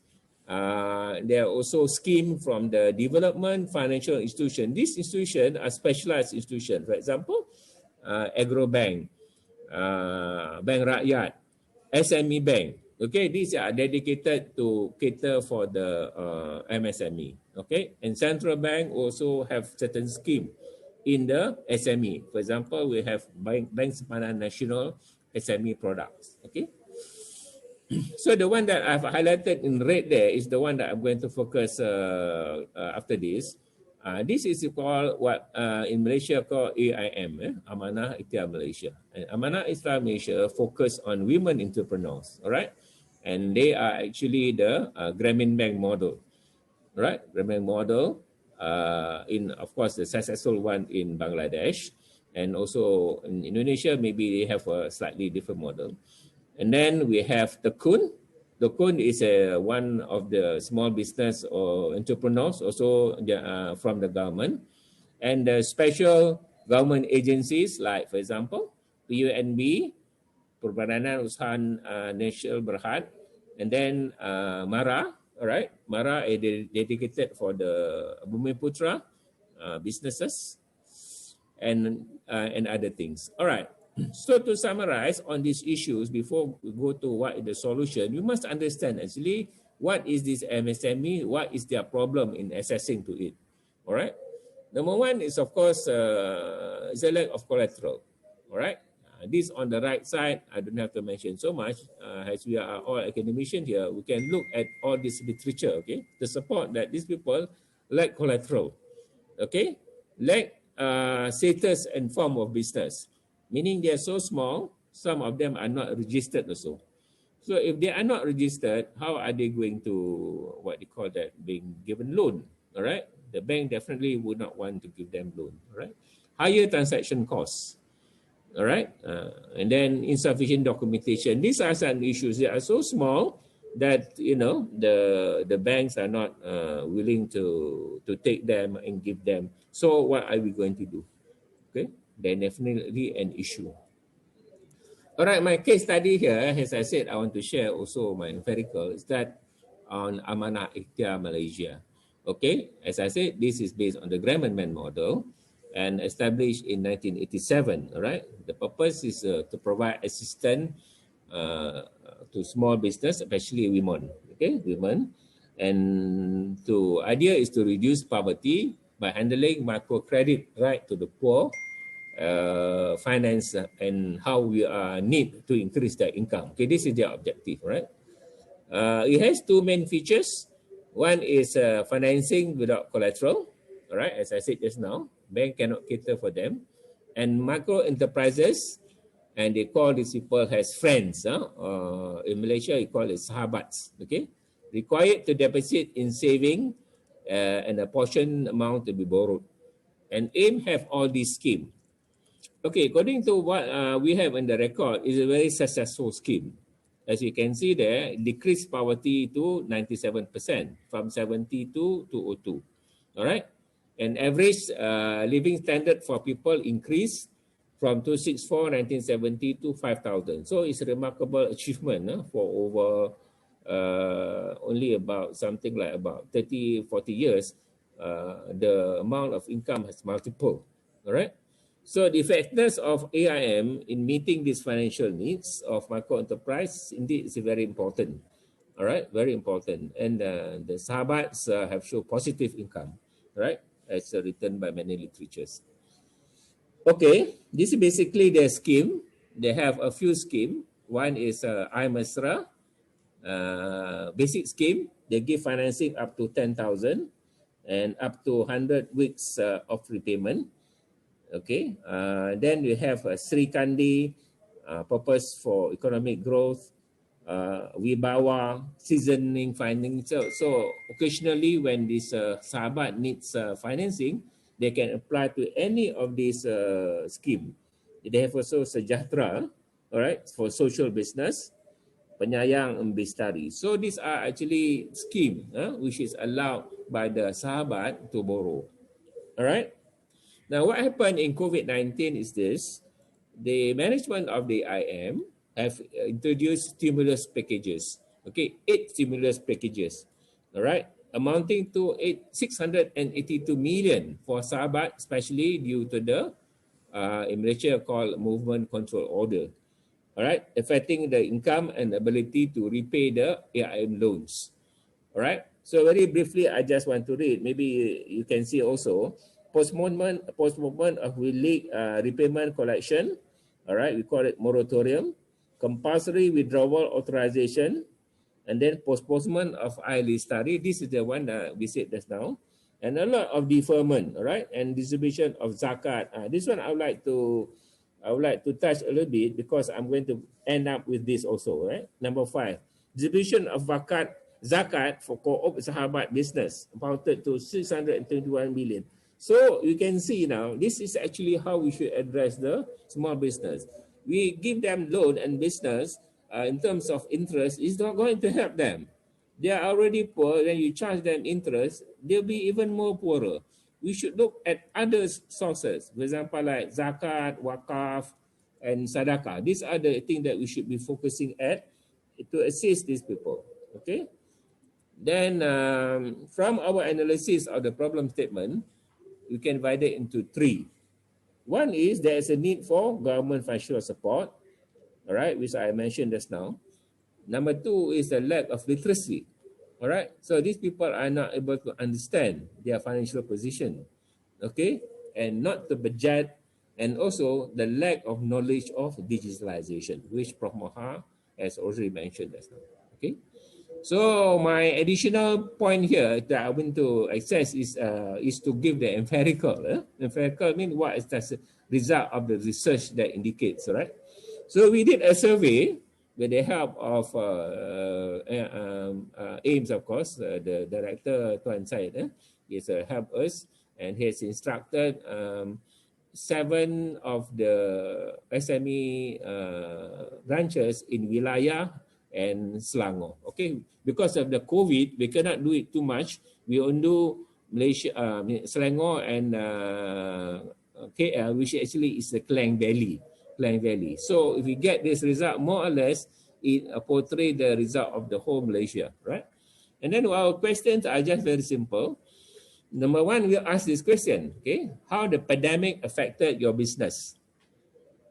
S2: There are also schemes from the development financial institution. These institutions are specialized institutions. For example, Agro Bank, Bank Rakyat, SME Bank. Okay, these are dedicated to cater for the MSME. Okay, and central bank also have certain scheme in the SME. For example, we have Bank Simpanan Nasional SME products. Okay, so the one that I've highlighted in red there is the one that I'm going to focus after this. This is called what in Malaysia called AIM, Amanah Ikhtiar Malaysia. And Amanah Ikhtiar Malaysia focus on women entrepreneurs. All right. And they are actually the Grameen Bank model, right? Grameen model, in of course the successful one in Bangladesh, and also in Indonesia maybe they have a slightly different model. And then we have Tekun. Tekun is one of the small business or entrepreneurs also from the government. And the special government agencies like, for example, PUNB, Perbadanan Usahawan Nasional Berhad, and then MARA, all right? MARA is dedicated for the Bumiputra businesses and other things. All right. So to summarize on these issues, before we go to what is the solution, you must understand actually what is this MSME, what is their problem in accessing to it. All right. Number one is, of course, is a lack of collateral. All right. This on the right side, I don't have to mention so much. As we are all academicians here, we can look at all this literature, okay, to support that these people lack collateral, okay, lack status and form of business, meaning they are so small, some of them are not registered also. So if they are not registered, how are they going to, what they call that, being given loan, all right? The bank definitely would not want to give them loan, all right? Higher transaction costs, all right? And then insufficient documentation. These are some issues that are so small that, you know, the banks are not willing to take them and give them. So what are we going to do? Okay, they're definitely an issue. All right, my case study here, as I said, I want to share also my empirical, is that on Amanah Ikhtiar Malaysia. Okay, as I said, this is based on the Grumman model and established in 1987. All right, the purpose is to provide assistance to small business, especially women. Okay, women, and the idea is to reduce poverty by handling microcredit right to the poor, finance and how we need to increase their income. Okay, this is their objective, right? It has two main features. One is financing without collateral, all right, as I said just now, bank cannot cater for them. And micro enterprises, and they call these people as friends. In Malaysia, we call it sahabats, okay? Required to deposit in saving and a portion amount to be borrowed. And AIM have all these schemes. Okay, according to what we have in the record, is a very successful scheme. As you can see there, decreased poverty to 97% from 72 to 02. All right, and average living standard for people increased from 264 1970 to 5,000. So it's a remarkable achievement for over only about something like about 30, 40 years. The amount of income has multiple. All right. So the effectiveness of AIM in meeting these financial needs of micro enterprise indeed is very important. All right, very important. And the sahabats have shown positive income, right, as written by many literatures. Okay, this is basically their scheme. They have a few schemes. One is iMesra, basic scheme. They give financing up to 10,000 and up to 100 weeks of repayment. Okay, then we have Sri Kandi, purpose for economic growth, Wibawa, seasoning financing. So occasionally when this sahabat needs financing, they can apply to any of these scheme. They have also Sejahtera, all right, for social business, Penyayang Bestari. So these are actually scheme which is allowed by the sahabat to borrow. All right. Now, what happened in COVID-19 is this: the management of the IM have introduced stimulus packages. Okay, 8 stimulus packages, all right, amounting to 682 million for sahabat, especially due to the in Malaysia called movement control order, all right, affecting the income and ability to repay the AIM loans. All right. So very briefly, I just want to read. Maybe you can see also postponement of repayment collection. All right, we call it moratorium, compulsory withdrawal authorization, and then postponement of I-Lestari. This is the one that we said just now, and a lot of deferment. All right, and distribution of zakat. This one I would like to touch a little bit because I'm going to end up with this also. Right, number 5, distribution of zakat for co-op sahabat business amounted to 621 million. So you can see now, this is actually how we should address the small business. We give them loan and business in terms of interest is not going to help them. They are already poor, then you charge them interest, they'll be even more poorer. we should look at other sources. For example, like zakat, wakaf, and sadaqah. These are the things that we should be focusing at to assist these people. Okay. Then from our analysis of the problem statement, we can divide it into three. One is there is a need for government financial support, all right, which I mentioned just now. Number two is the lack of literacy. All right. So these people are not able to understand their financial position. Okay. And not the budget, and also the lack of knowledge of digitalization, which Prof. Maha has already mentioned just now. Okay. So my additional point here that I want to access is to give the empirical. Empirical means what is the result of the research that indicates, right? So we did a survey with the help of AIMS, of course, the director Tuan Syed is helped us, and he has instructed 7 of the SME branches in Wilayah and Selangor. Okay, because of the COVID, we cannot do it too much. We only do Malaysia, Selangor and KL, which actually is the Klang Valley. So if we get this result, more or less, it portray the result of the whole Malaysia, right? And then our questions are just very simple. Number one, we'll ask this question, okay? How the pandemic affected your business?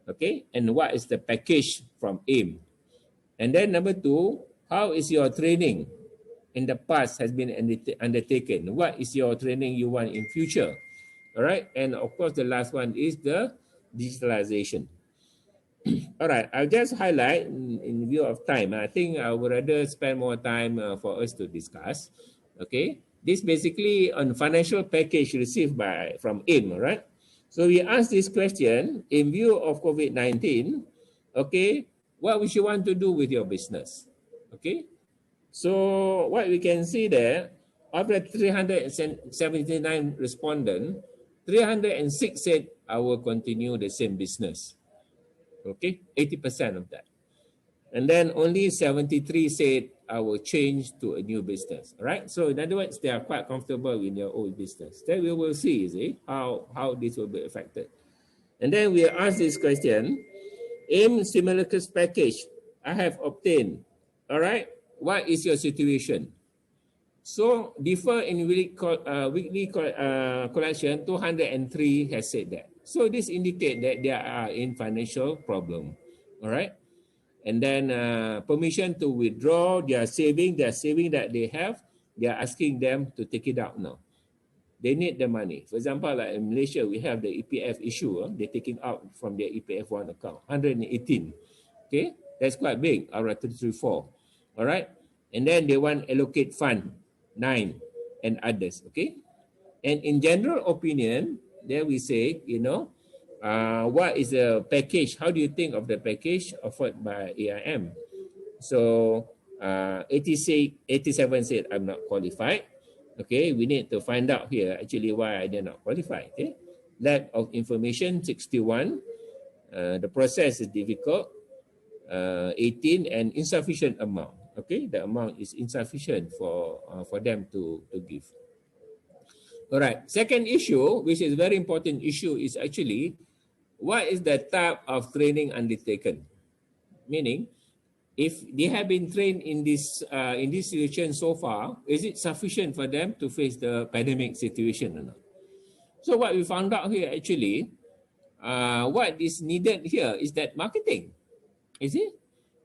S2: Okay, and what is the package from AIM? And then number two, how is your training in the past has been undertaken? What is your training you want in future? All right, and of course the last one is the digitalization. All right, I'll just highlight in view of time. I think I would rather spend more time for us to discuss. Okay, this basically on financial package received from AIM, right? So we asked this question in view of COVID-19. Okay, what would you want to do with your business? Okay, so what we can see there, of the 379 respondents, 306 said I will continue the same business. Okay, 80% of that. And then only 73 said I will change to a new business. All right. So in other words, they are quite comfortable in their old business. Then we will see how this will be affected. And then we ask this question: AIM stimulus package I have obtained. All right. What is your situation? So defer in weekly collection, 203 has said that. So this indicates that they are in financial problem. All right. And then permission to withdraw their saving that they have, they are asking them to take it out now. They need the money. For example, like in Malaysia, we have the EPF issue. They're taking out from their EPF 1 account, 118. Okay, that's quite big, around 334. All right. And then they want allocate fund 9 and others. Okay. And in general opinion, there we say, what is the package? How do you think of the package offered by AIM? So 87 said I'm not qualified. Okay, we need to find out here actually why they're not qualified. Okay, lack of information 61. The process is difficult 18, and insufficient amount. Okay, the amount is insufficient for them to give. All right. Second issue, which is very important issue, is actually what is the type of training undertaken? Meaning, if they have been trained in this situation so far, is it sufficient for them to face the pandemic situation or not? So what we found out here actually, what is needed here is that marketing. You see,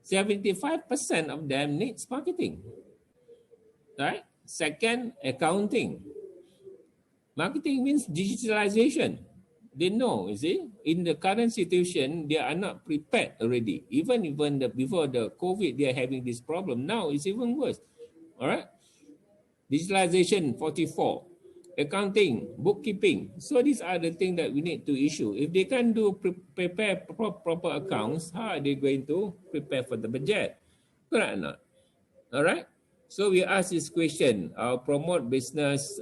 S2: 75% of them needs marketing. Right? Second, accounting. Marketing means digitalization. They know, you see, in the current situation, they are not prepared already. Even before the COVID, they are having this problem. Now it's even worse. All right. Digitalization, 44. Accounting, bookkeeping. So these are the things that we need to issue. If they can't prepare proper accounts, how are they going to prepare for the budget? Correct or not? All right. So we ask this question, promote business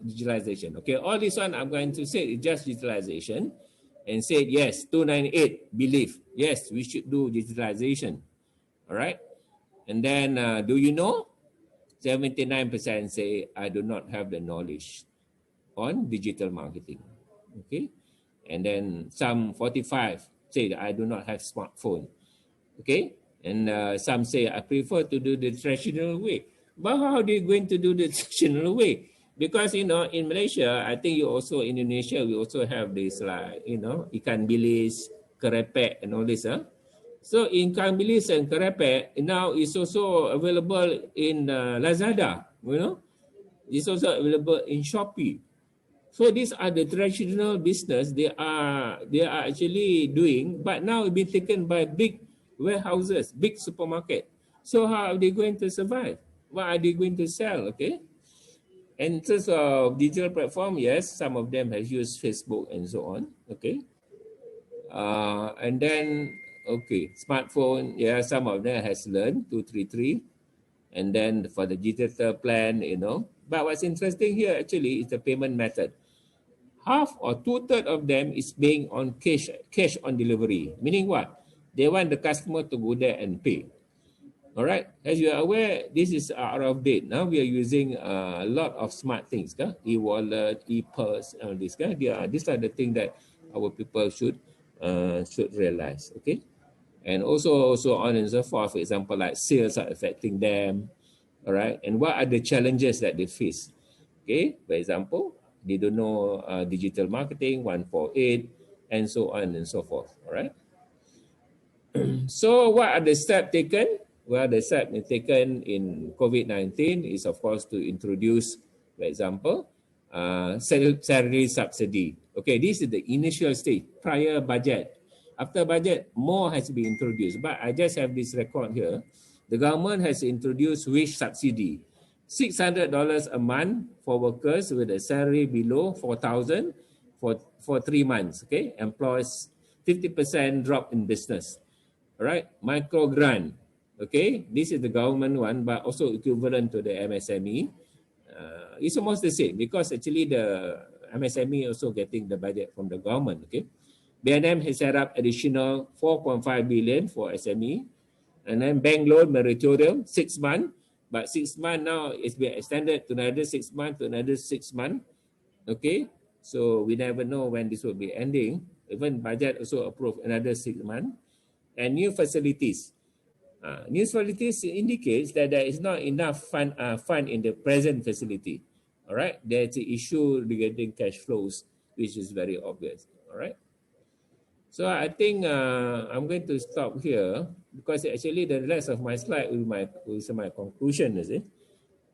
S2: digitalization. Okay, all this one I'm going to say is just digitalization, and say yes, 298 believe, yes, we should do digitalization. All right. And then do you know? 79% say I do not have the knowledge. on digital marketing. Okay, and then some 45 say that I do not have smartphone. Okay, and some say I prefer to do the traditional way. But how are they going to do the traditional way? Because in Malaysia, I think you also in Indonesia, we also have this like ikan bilis, kerepek, and all this. So ikan bilis and kerepek now is also available in Lazada. It's also available in Shopee. So these are the traditional business they are actually doing, but now it's been taken by big warehouses, big supermarket. So how are they going to survive? What are they going to sell? Okay. In terms of digital platform, yes, some of them has used Facebook and so on. Okay. And then, okay, smartphone, yeah, some of them has learned 233. And then for the digital plan, But what's interesting here actually is the payment method. Half or 2/3 of them is being on cash on delivery. Meaning what? They want the customer to go there and pay. All right. As you are aware, this is out of date. Now we are using a lot of smart things, e-wallet, e-purse, all this. These are the things that our people should realize. Okay. And also on and so forth. For example, like sales are affecting them. All right. And what are the challenges that they face? Okay. For example, they don't know digital marketing, 148, and so on and so forth. All right. So what are the steps taken? Well, the step taken in COVID-19 is, of course, to introduce, for example, salary subsidy. Okay, this is the initial stage, prior budget. After budget, more has been introduced. But I just have this record here. The government has introduced wage subsidy, $600 a month for workers with a salary below $4,000 for 3 months. Okay, employs 50% drop in business. All right, micro grant. Okay, this is the government one, but also equivalent to the MSME. It's almost the same because actually the MSME also getting the budget from the government. Okay, BNM has set up additional 4.5 billion for SME, and then bank loan moratorium 6 months, but 6 months now it's been extended to another 6 months to another 6 months. Okay, so we never know when this will be ending. Even budget also approved another 6 months, and new facilities. New facilities indicates that there is not enough fund in the present facility. All right, there's an issue regarding cash flows, which is very obvious. All right. So I think I'm going to stop here because actually the rest of my slide will be my conclusion, is it?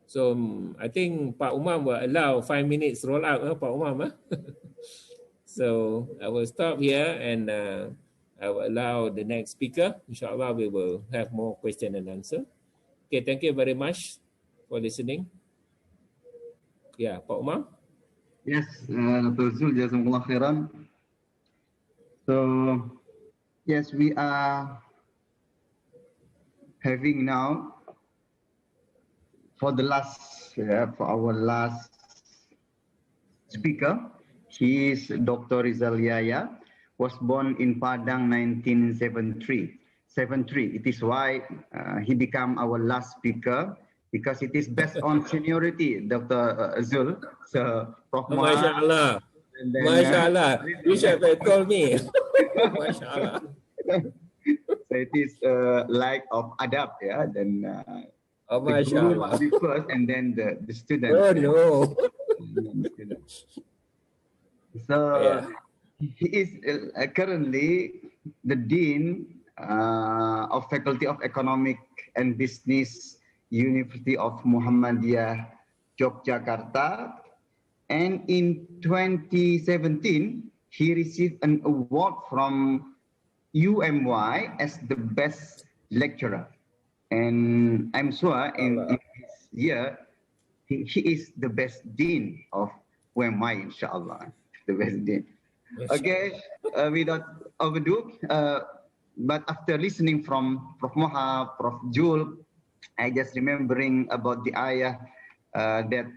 S2: So I think Pak Umam will allow 5 minutes roll out, Pak Umam. So I will stop here and I will allow the next speaker. Inshallah, we will have more question and answer. Okay, thank you very much for listening. Yeah, Pak Umam.
S1: Yes, Dr. Zul, jazakumullah khairan. So, yes, we are having now for our last speaker. He is Dr. Rizal Yahya. Was born in Padang 1973. It is why he became our last speaker because it is based on seniority, Dr. Zul. So, Prof.
S2: MashaAllah. MashaAllah. You should have told me. MashaAllah.
S1: So it is like of adab, yeah. Then
S2: the guru must
S1: be first, and then the student.
S2: Oh no.
S1: So. Yeah. He is currently the Dean of Faculty of Economic and Business, University of Muhammadiyah, Yogyakarta. And in 2017, he received an award from UMY as the best lecturer. And I'm sure in this year, he is the best Dean of UMY, inshallah, the best Dean. Okay, without overdo, but after listening from Prof. Moha, Prof. Jul, I just remembering about the ayah that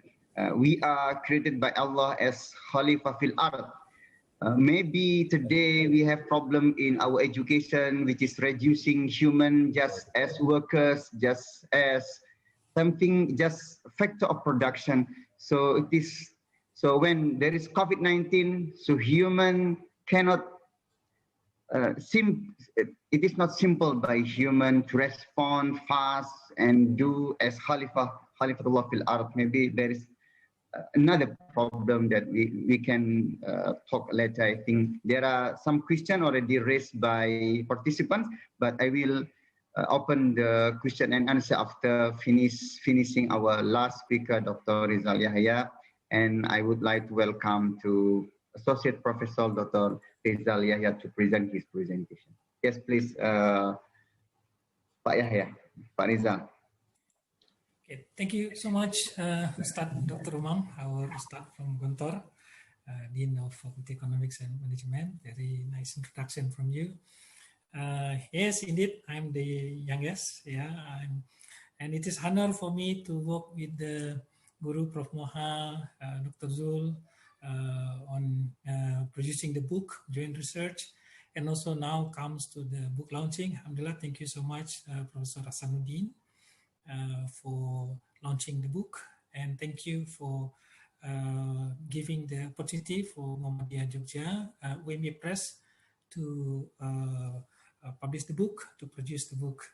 S1: we are created by Allah as Khalifah fil Ard. Maybe today we have problem in our education, which is reducing human just as workers, just as something, just factor of production. So it is So when there is COVID-19, so human cannot it is not simple by human to respond fast and do as Khalifatullah fil ard. Maybe there is another problem that we can talk later. I think there are some questions already raised by participants, but I will open the question and answer after finishing our last speaker, Dr. Rizal Yahya. And I would like to welcome to Associate Professor Dr. Rizal Yahya to present his presentation. Yes, please, Pak Yahya, Pak Rizal.
S5: Okay, thank you so much, Ustaz Dr. Umam. I will start from Guntur, Dean of Faculty Economics and Management. Very nice introduction from you. Yes, indeed, I'm the youngest. Yeah, and it is honor for me to work with the Guru Prof. Moha, Dr. Zul, on producing the book, joint research, and also now comes to the book launching. Alhamdulillah, thank you so much, Professor Hasanuddin, for launching the book, and thank you for giving the opportunity for Muhammadiyah Jogja, WME Press, to publish the book, to produce the book.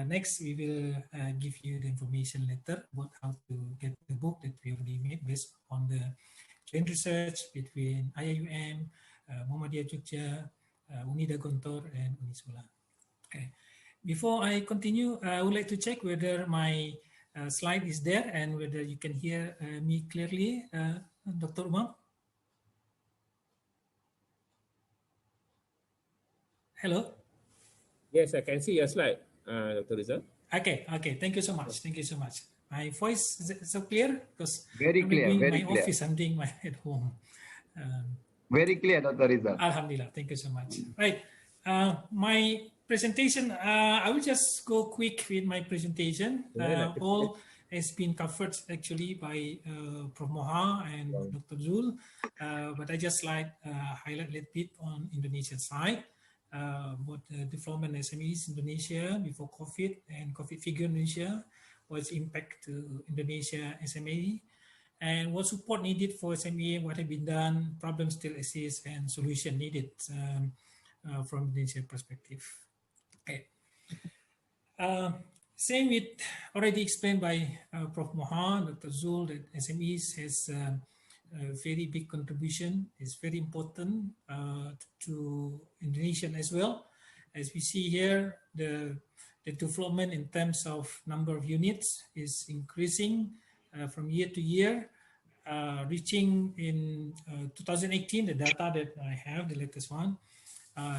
S5: Next, we will give you the information later about how to get the book that we already made based on the joint research between IIUM, Muhammadiyah Jogja, Unida Gontor, and Unisula. Okay. Before I continue, I would like to check whether my slide is there and whether you can hear me clearly, Dr. Umam. Hello?
S2: Yes, I can see your slide, Dr. Rizal.
S5: Okay, thank you so much. Thank you so much. My voice is so clear because
S1: very clear,
S5: I'm doing
S1: very
S5: my
S1: clear.
S5: Office, I'm doing my at home.
S1: Very clear, Dr. Rizal.
S5: Alhamdulillah, thank you so much. Right, my presentation, I will just go quick with my presentation. All has been covered actually by Prof. Moha and Dr. Zul, but I just like highlight a little bit on Indonesian side. About the development SMEs Indonesia before COVID and COVID figure Indonesia, what's impact to Indonesia SME, and what support needed for SME, what have been done, problems still exist, and solution needed from Indonesia perspective. Okay. Same with already explained by Prof. Moha, Dr. Zul, that SMEs has a very big contribution. Is very important to Indonesian as well. As we see here, the development in terms of number of units is increasing from year to year, reaching in 2018, the data that I have, the latest one,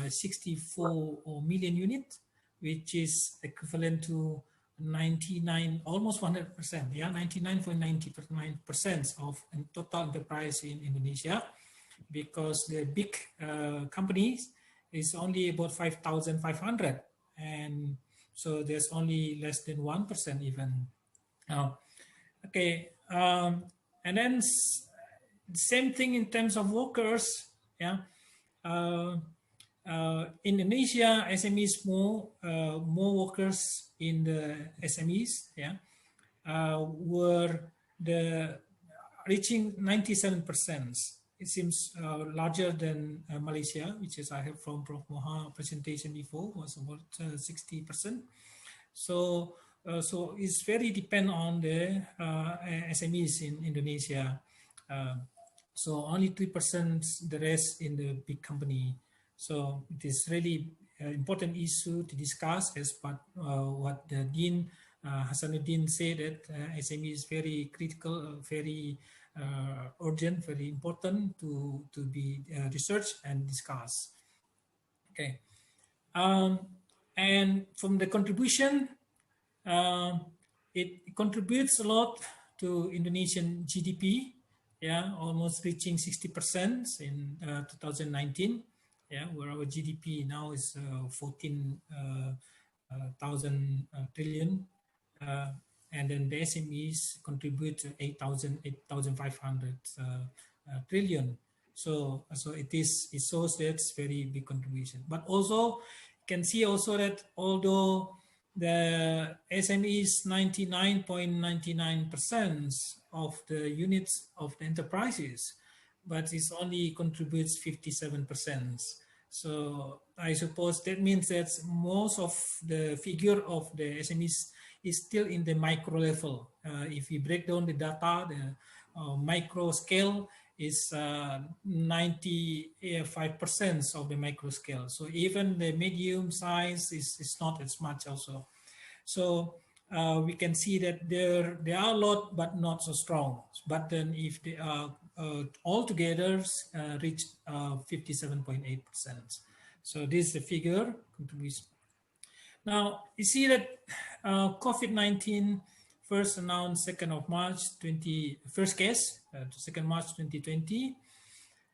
S5: 64 million units, which is equivalent to 99, almost 100%, yeah, 99.99% of total enterprise in Indonesia, because the big companies is only about 5,500, and so there's only less than 1% even. Okay, and then same thing in terms of workers, yeah. Indonesia SMEs more workers in the SMEs, yeah, were reaching 97%. It seems larger than Malaysia, which is I have from Prof. Moha presentation before, was about 60%. So it's very depend on the SMEs in Indonesia. So only 3%, the rest in the big company. So it is really an important issue to discuss, as part what the Dean Hasanuddin said, that SME is very critical, very urgent, very important to be researched and discussed. Okay, and from the contribution, it contributes a lot to Indonesian GDP. Yeah, almost reaching 60% in 2019. Yeah, where our GDP now is 14,000 trillion, and then the SMEs contribute to 8,500 trillion. So it shows that's very big contribution. But also you can see also that although the SMEs 99.99% of the units of the enterprises, but it only contributes 57%. So I suppose that means that most of the figure of the SMEs is still in the micro level. If we break down the data, the micro scale is 95% of the micro scale. So even the medium size is not as much also. So we can see that there are a lot, but not so strong. But then if they are all together reach 57.8%. So this is the figure contribution. Now you see that COVID-19 first announced 2nd of March, first case, 2nd March 2020.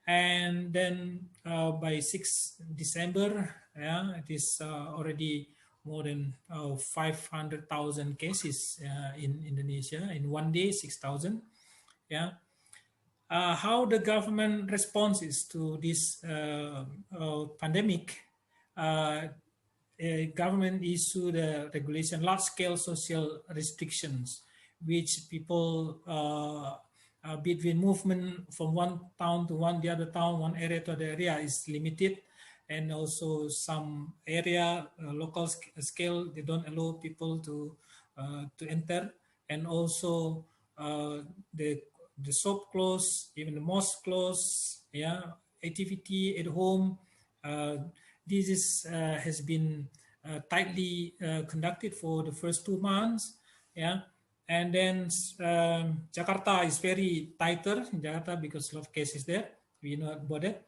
S5: And then by 6 December, it is already more than 500,000 cases in Indonesia. In one day, 6,000. How the government responses to this pandemic? Government issued a regulation, large-scale social restrictions, which people between movement from one town to the other town, one area to the area is limited, and also some area local scale they don't allow people to enter, and also the shop closed, even the mosque closed, activity at home. This has been tightly conducted for the first 2 months, and then Jakarta is very tighter in Jakarta because a lot of cases there. We know about that.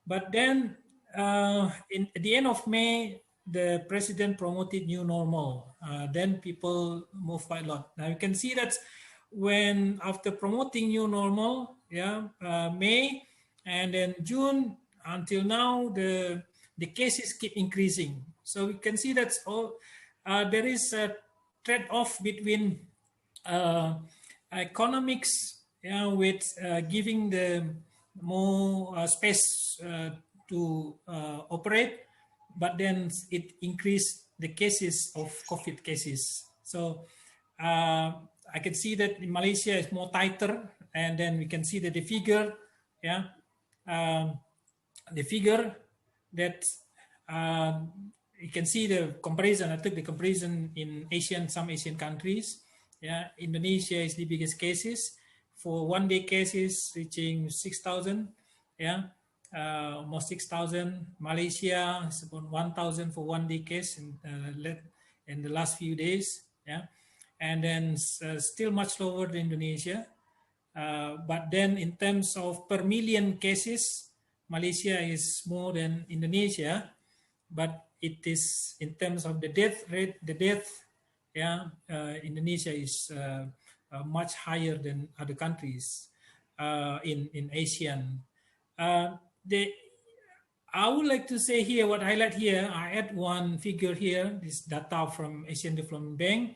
S5: But then at the end of May, the president promoted new normal. Then people move quite a lot. Now you can see that when after promoting new normal, May and then June until now, the cases keep increasing. So we can see that there is a trade-off between economics, with giving the more space to operate, but then it increased the cases of COVID cases. So I can see that in Malaysia is more tighter, and then we can see that the figure, the figure that you can see the comparison. I took the comparison in some Asian countries. Indonesia is the biggest cases for one day cases reaching 6,000. Almost 6,000. Malaysia is about 1,000 for one day case in the last few days. And then still much lower than Indonesia. But then in terms of per million cases, Malaysia is more than Indonesia, but it is in terms of the death rate, Indonesia is much higher than other countries in ASEAN. I would like to say here, what I highlight here, I add one figure here, this data from Asian Development Bank,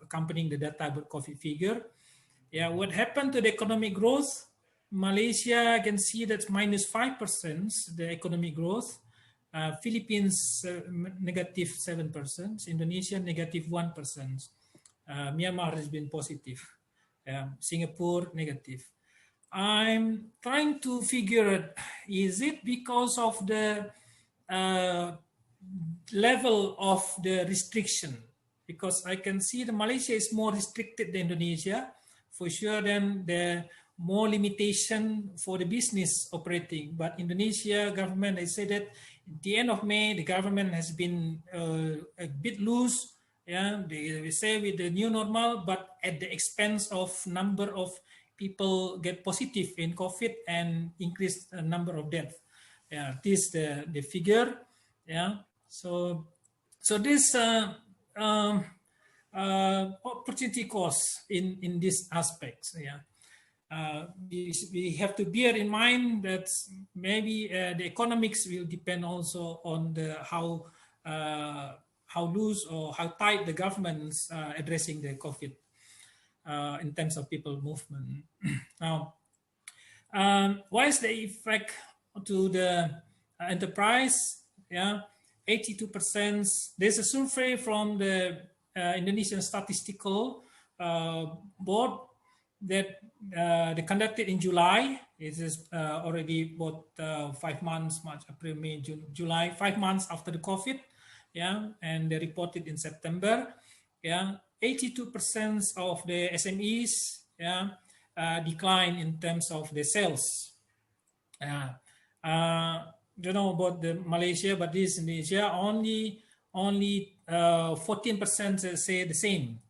S5: accompanying the data about COVID figure. What happened to the economic growth? Malaysia can see that's minus 5%, the economic growth. Philippines, negative 7%. Indonesia, negative 1%. Myanmar has been positive. Singapore, negative. I'm trying to figure out, is it because of the level of the restriction? Because I can see that Malaysia is more restricted than Indonesia. For sure, then the more limitation for the business operating. But Indonesia government, they say that at the end of May, the government has been a bit loose. They say with the new normal, but at the expense of number of people get positive in COVID and increase the number of deaths. This the figure. So this opportunity cost in these aspects. We have to bear in mind that maybe the economics will depend also on how loose or how tight the government's addressing the COVID in terms of people movement. Now, what is the effect to the enterprise? 82%. There's a survey from the Indonesian Statistical Board that they conducted in July. It is already about 5 months, March, April, May, June, July, 5 months after the COVID. Yeah, and they reported in September. Yeah, 82% of the SMEs, yeah, decline in terms of the sales. Don't know about the Malaysia, but this Indonesia only 14% say the same.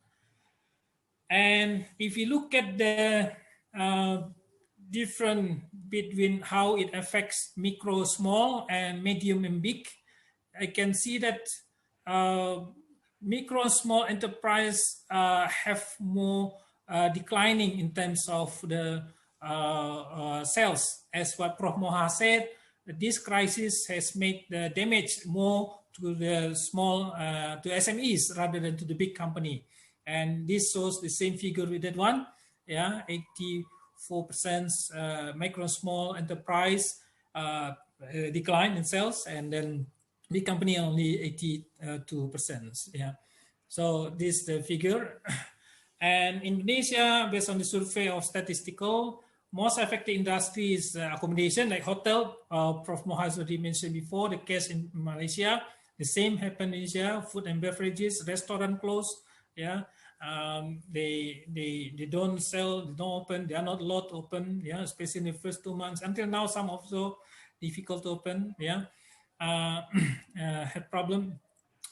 S5: And if you look at the different between how it affects micro, small, and medium and big, I can see that micro and small enterprise have more declining in terms of the sales. As what Prof. Moha said, this crisis has made the damage more to the small, to SMEs rather than to the big company. And this shows the same figure with that one. Yeah, 84% micro and small enterprise decline in sales, and then big company only 82%. Yeah, so this is the figure. And Indonesia, based on the survey of statistical, most affected industry is accommodation, like hotel. Prof. Moha has already mentioned before the case in Malaysia. The same happened in Asia. Food and beverages, restaurant closed. Yeah, they don't sell, they don't open, they are not allowed to open. Yeah, especially in the first 2 months. Until now, some also difficult to open. Yeah, had problem.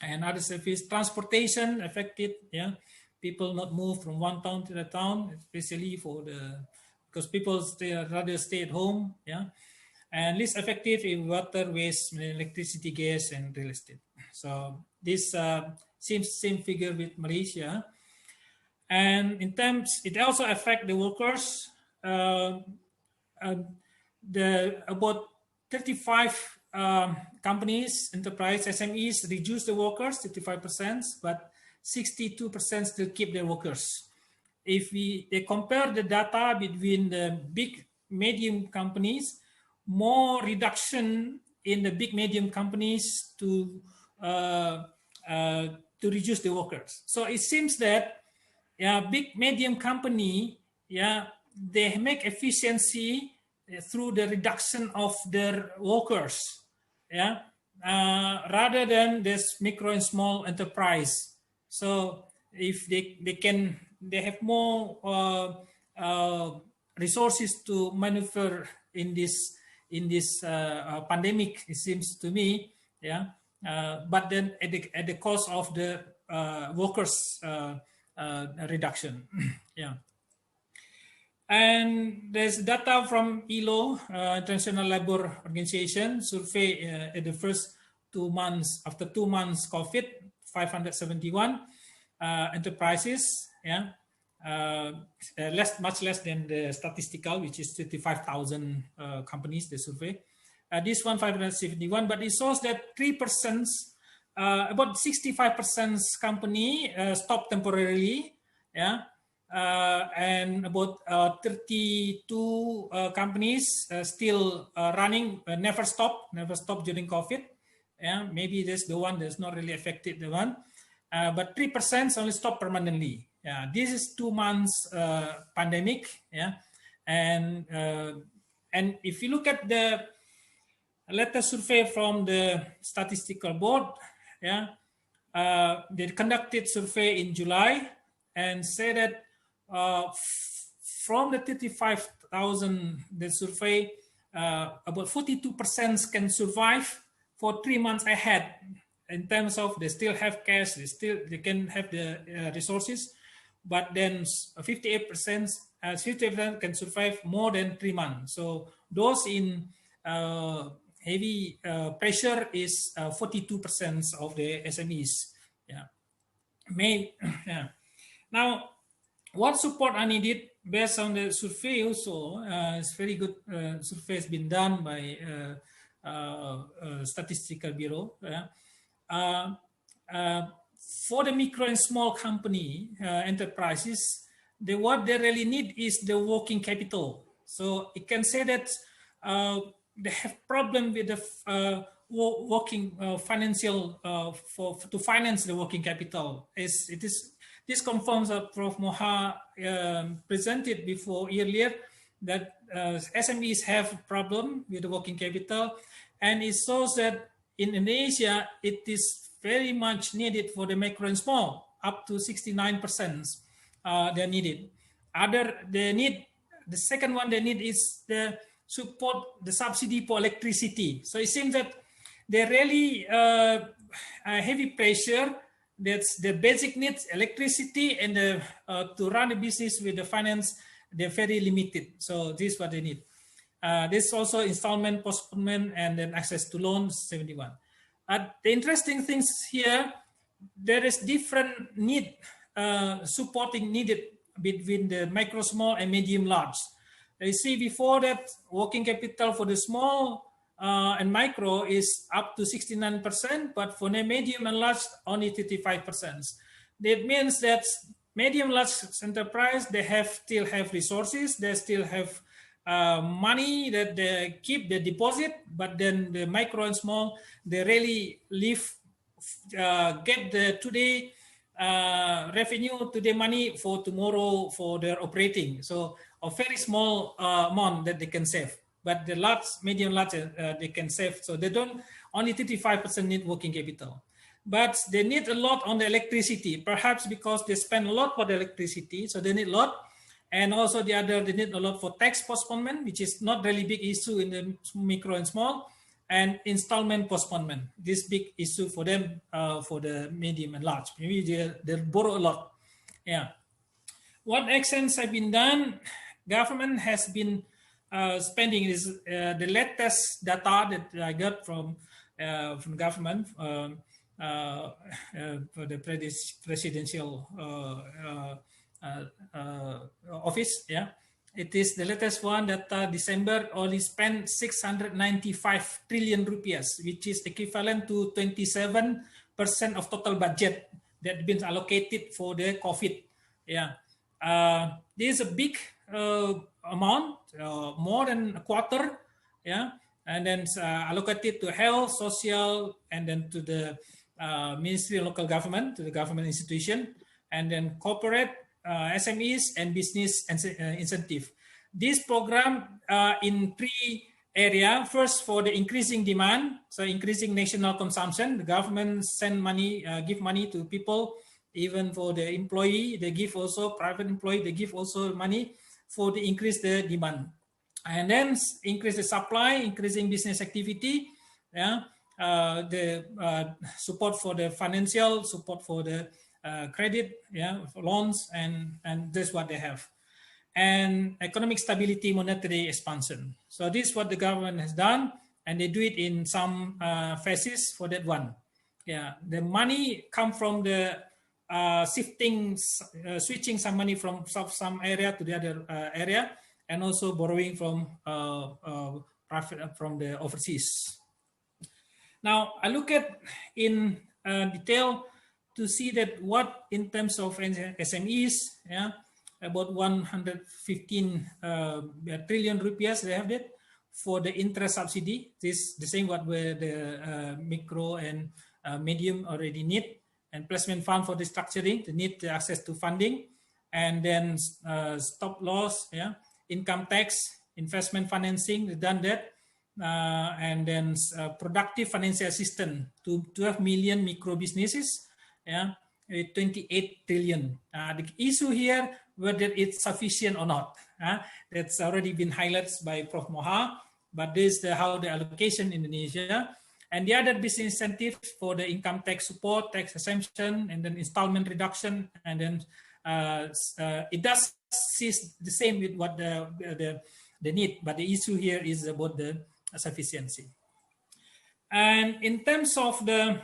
S5: And other service, transportation affected. Yeah, people not move from one town to the town, especially for the because people rather stay at home. Yeah, and least effective in water, waste, electricity, gas, and real estate. So this seems same figure with Malaysia. And in terms, it also affect the workers. About 35 companies, enterprise, SMEs reduce the workers, 35%, but 62% still keep their workers. If they compare the data between the big, medium companies, more reduction in the big, medium companies to reduce the workers. So it seems that big, medium company, they make efficiency through the reduction of their workers, rather than this micro and small enterprise. So if they have more resources to maneuver in this pandemic, it seems to me, but then at the cost of the workers reduction. Yeah. And there's data from ILO, International Labour Organization, survey at the first 2 months, after 2 months COVID, 571 enterprises, much less than the statistical, which is 35,000 companies they survey. This one 571, but it shows that 3%, about 65% company stopped temporarily, and about 32 companies still running, never stop during COVID. Maybe that's the one that's not really affected, the one. But 3% only stop permanently. This is 2 months pandemic. And if you look at the latest survey from the statistical board, they conducted survey in July and said that from the 35,000 the survey, about 42% can survive for 3 months ahead. In terms of they still have cash, they can have the resources, but then 58% can survive more than 3 months. So those in heavy pressure is 42% of the SMEs. Now, what support are needed based on the survey also? It's very good survey has been done by Statistical Bureau. For the micro and small company enterprises, what they really need is the working capital. So it can say that they have problem with the working financial to finance the working capital. This confirms that Prof. Moha presented before earlier that SMEs have a problem with the working capital, and it shows that in Indonesia it is very much needed for the micro and small, up to 69% they're needed. The second one they need is the support, the subsidy for electricity. So it seems that they really heavy pressure. That's the basic needs, electricity, and to run a business with the finance, they're very limited. So this is what they need. This also installment, postponement, and then access to loans, 71. The interesting things here, there is different need, supporting needed between the micro, small, and medium, large. You see before that working capital for the small and micro is up to 69%, but for the medium and large, only 35%. That means that medium large enterprise, they still have resources, they still have money that they keep the deposit, but then the micro and small, they really get the today revenue, today money for tomorrow for their operating. So a very small amount that they can save, but the large, medium, large, they can save. So they don't, only 35% need working capital, but they need a lot on the electricity, perhaps because they spend a lot for the electricity. So they need a lot. And also the other, they need a lot for tax postponement, which is not really big issue in the micro and small, and installment postponement. This big issue for them, for the medium and large. Maybe they borrow a lot. Yeah. What actions have been done? Government has been spending is the latest data that I got from government for the presidential office. Yeah, it is the latest one that December only spent 695 trillion rupiahs, which is equivalent to 27% of total budget that been allocated for the COVID. Yeah, this is a big amount, more than a quarter. Yeah, and then allocated to health, social, and then to the Ministry of Local Government, to the government institution, and then corporate, SMEs, and business incentive. This program in 3 areas. First, for the increasing demand, so increasing national consumption, the government send money, give money to people, even for the employee, they give also, private employee, they give also money for the increase the demand. And then increase the supply, increasing business activity, yeah, the support for the financial, support for the credit, yeah, for loans, and this is what they have. And economic stability, monetary expansion. So this is what the government has done, and they do it in some phases for that one. Yeah, the money come from the switching some money from some area to the other area, and also borrowing from from the overseas. Now I look at in detail to see that what in terms of SMEs, yeah, about 115 trillion rupiahs they have it for the interest subsidy. This the same what where the micro and medium already need, and placement fund for the structuring, they need the access to funding, and then stop loss, yeah, income tax, investment financing, they've done that, and then productive financial assistance to 12 million micro businesses, yeah, 28 trillion. The issue here, whether it's sufficient or not, that's already been highlighted by Prof. Moha, but this is how the allocation in Indonesia. And the other business incentives for the income tax support, tax exemption, and then installment reduction, and then it does see the same with what the need, but the issue here is about the sufficiency. And in terms of the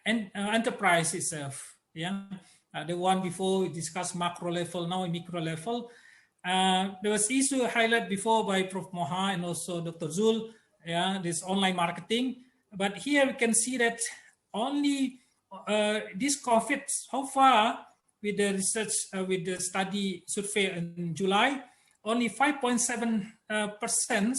S5: enterprise itself, yeah, the one before we discussed macro level, now micro level. There was issue highlighted before by Prof. Moha and also Dr. Zul, yeah, this online marketing. But here we can see that only this COVID so far with the research, with the study survey in July, only 5.7%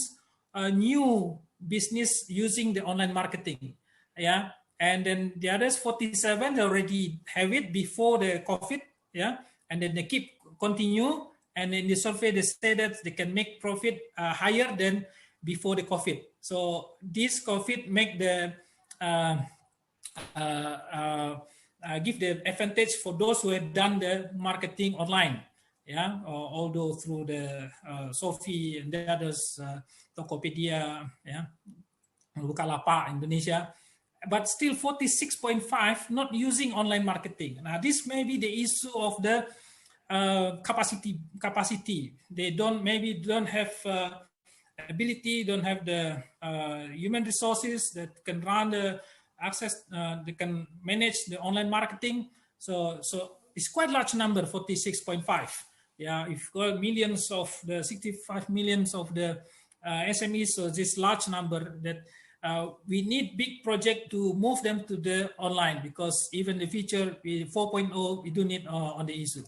S5: new business using the online marketing. Yeah, and then the others 47 they already have it before the COVID. Yeah, and then they keep continue. And in the survey, they say that they can make profit higher than before the COVID. So this COVID make the give the advantage for those who have done the marketing online. Yeah, although through the Sophie and the others, Tokopedia, yeah, Bukalapak, Indonesia, but still 46.5 not using online marketing. Now this may be the issue of the capacity. They don't have ability, don't have the human resources that can run the access, they can manage the online marketing. So it's quite large number, 46.5. Yeah, if you got millions of the 65 millions of the SMEs, so this large number that we need big project to move them to the online, because even the future 4.0 we do need on the issue.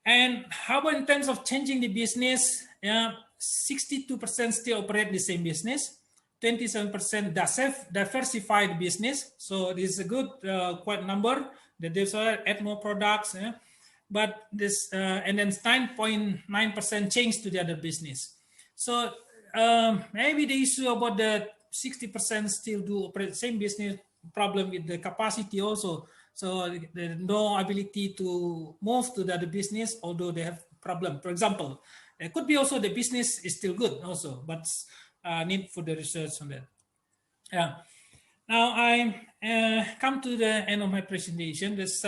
S5: And how about in terms of changing the business? 62% still operate the same business. 27% does have diversified business. So this is a good quite number that they add more products. But this and then 9.9% change to the other business. So maybe the issue about the 60% still do operate the same business, problem with the capacity also. So there's no ability to move to the other business, although they have problem. For example, it could be also the business is still good also, but need for the research on that. Yeah. Now I come to the end of my presentation. There's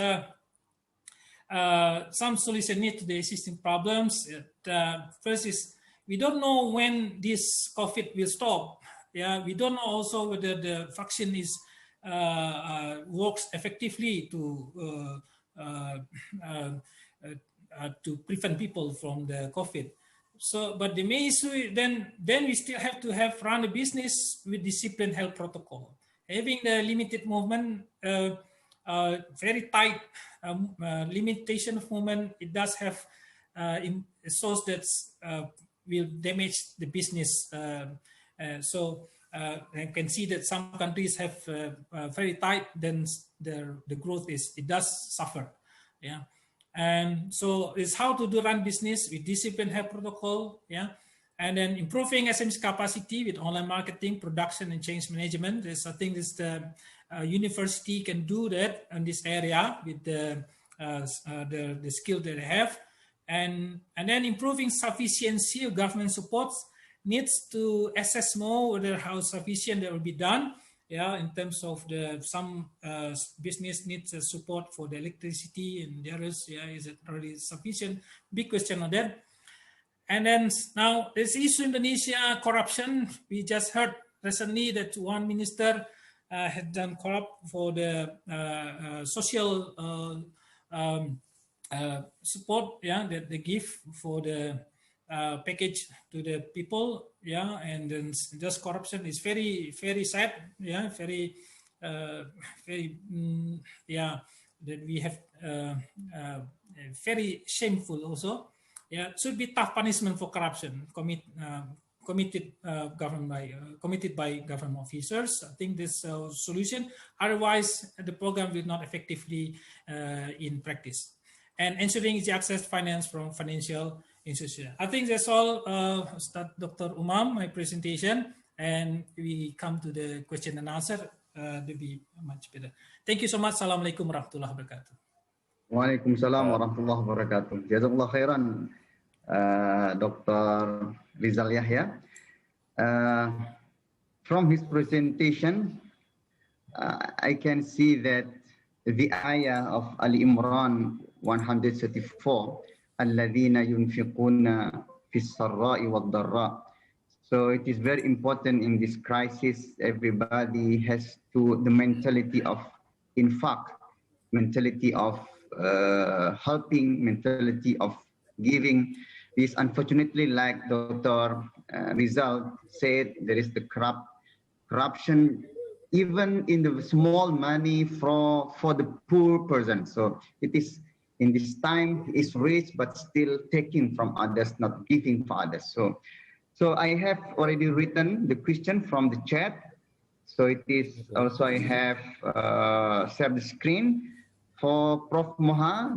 S5: some solution need to the existing problems. First is we don't know when this COVID will stop. Yeah, we don't know also whether the vaccine is works effectively to prevent people from the COVID. So, but the main issue then we still have to run a business with disciplined health protocol. Having the limited movement, very tight limitation of movement, it does have a source that will damage the business. So I can see that some countries have very tight, then the growth it does suffer. Yeah. And so it's how to run business with disciplined health protocol, yeah, and then improving SME's capacity with online marketing, production, and change management. I think this the university can do that in this area with the skill that they have, and then improving sufficiency of government supports needs to assess more whether how sufficient that will be done. Yeah, in terms of some business needs support for the electricity and the others. Yeah, is it already sufficient? Big question on that. And then now this issue in Indonesia, corruption. We just heard recently that one minister had done corrupt for the social support. Yeah, that they give for the package to the people, yeah, and then just corruption is very, very sad, yeah, very, yeah, that we have very shameful also, yeah. Should be tough punishment for corruption committed by government officers. I think this solution. Otherwise, the program will not effectively in practice. And ensuring easy access to finance from financial institution. I think that's all, Dr. Umam, my presentation, and we come to the question and answer to be much better. Thank you so much. Assalamualaikum warahmatullahi wabarakatuh.
S1: Waalaikumsalam warahmatullahi wabarakatuh. Jazakallah khairan, Dr. Rizal Yahya. From his presentation, I can see that the ayah of Ali Imran 134, الذين ينفقون في السراء والضراء. So it is very important in this crisis. Everybody has the mentality of infaq, mentality of helping, mentality of giving. This unfortunately, like Dr. Rizal said, there is the corruption even in the small money for the poor person. So it is in this time is rich but still taking from others, not giving for others. So So I have already written the question from the chat. So it is also I have shared the screen for Prof. Moha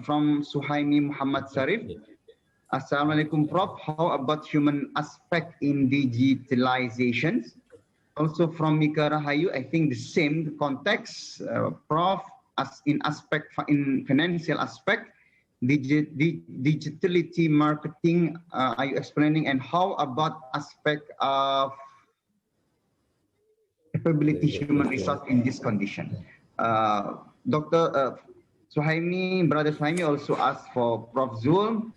S1: from Suhaimi Muhammad Sarif. Assalamualaikum, Prof. How about human aspect in digitalizations? Also from Mika Rahayu, I think the same context, Prof. As in aspect in financial aspect, digitality marketing are you explaining, and how about aspect of capability human resource in this condition? Dr. Suhaimi, Brother Suhaimi also asked for Prof. Zul.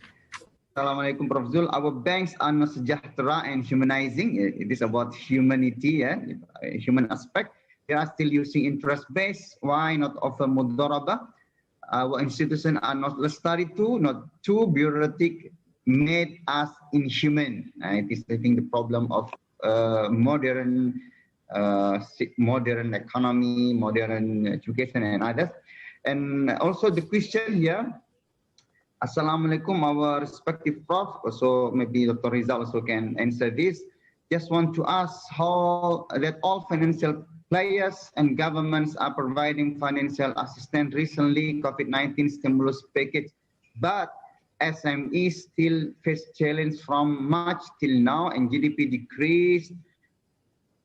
S1: Assalamualaikum, Prof. Zul. Our banks are not sejahtera and humanizing. It is about humanity, human aspect. They are still using interest-based. Why not offer mudharabah? Our institutions are not studied to, not too bureaucratic, made us inhuman. It is, I think, the problem of modern economy, modern education, and others. And also the question here, Assalamualaikum, our respective prof, so maybe Dr. Rizal also can answer this. Just want to ask how that all financial players and governments are providing financial assistance recently, COVID-19 stimulus package, but SMEs still face challenge from March till now, and GDP decreased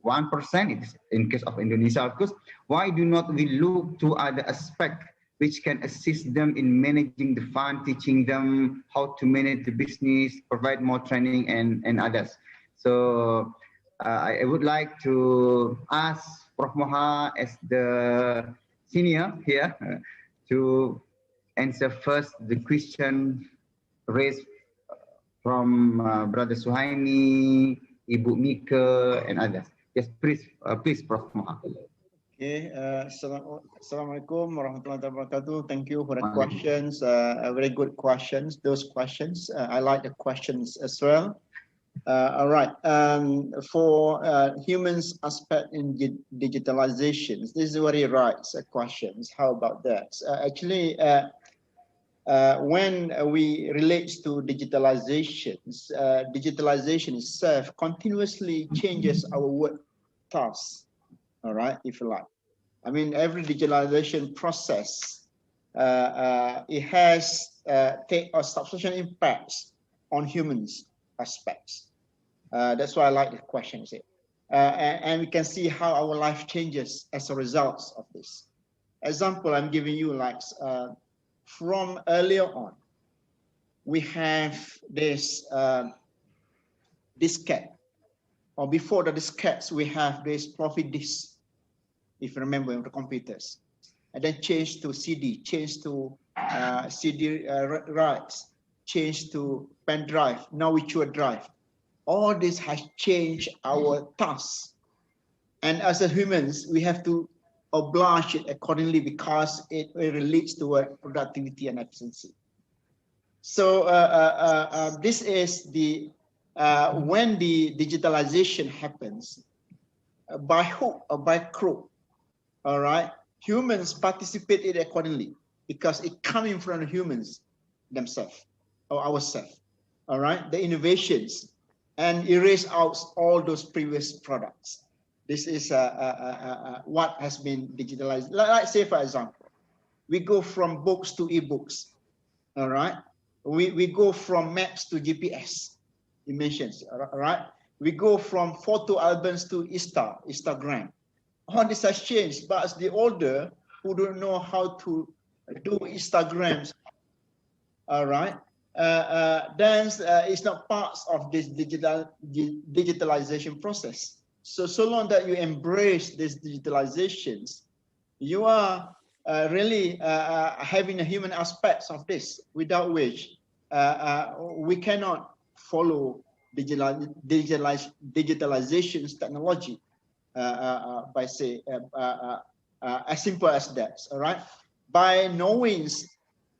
S1: 1%. It is in case of Indonesia, of course. Why do not we look to other aspects which can assist them in managing the fund, teaching them how to manage the business, provide more training, and others? So I would like to ask Prof. Moha as the senior here to answer first the question raised from Brother Suhaimi, Ibu Mika, and others. Yes, please, Prof. Moha.
S4: Okay, Assalamualaikum warahmatullahi wabarakatuh. Thank you for the questions. Very good questions. Those questions, I like the questions as well. All right. For humans aspect in digitalizations, this is very right questions. How about that? Actually, when we relate to digitalizations, digitalization itself continuously changes our work tasks. All right, if you like. I mean, every digitalization process, it has take a substantial impacts on humans aspects. That's why I like the question. And we can see how our life changes as a result of this. Example, I'm giving you like from earlier on, we have this diskette, or before the diskettes, we have this floppy disk, if you remember, in the computers, and then change to CD, change to CD writes, change to pen drive, now we choose a drive. All this has changed our tasks. And as a humans, we have to oblige it accordingly because it relates to our productivity and efficiency. So this is the, when the digitalization happens, by hook or by crook, all right, humans participate accordingly because it coming from the humans themselves or ourselves, all right, the innovations, and erase out all those previous products. This is what has been digitalized. Like say, for example, we go from books to e-books, all right? We go from maps to GPS, you mentioned, all right? We go from photo albums to Instagram. All this has changed, but as the older who don't know how to do Instagrams, all right, then it's not part of this digitalization process. So long that you embrace these digitalizations, you are really having a human aspects of this, without which we cannot follow digitalization's technology by say as simple as that. All right, by knowing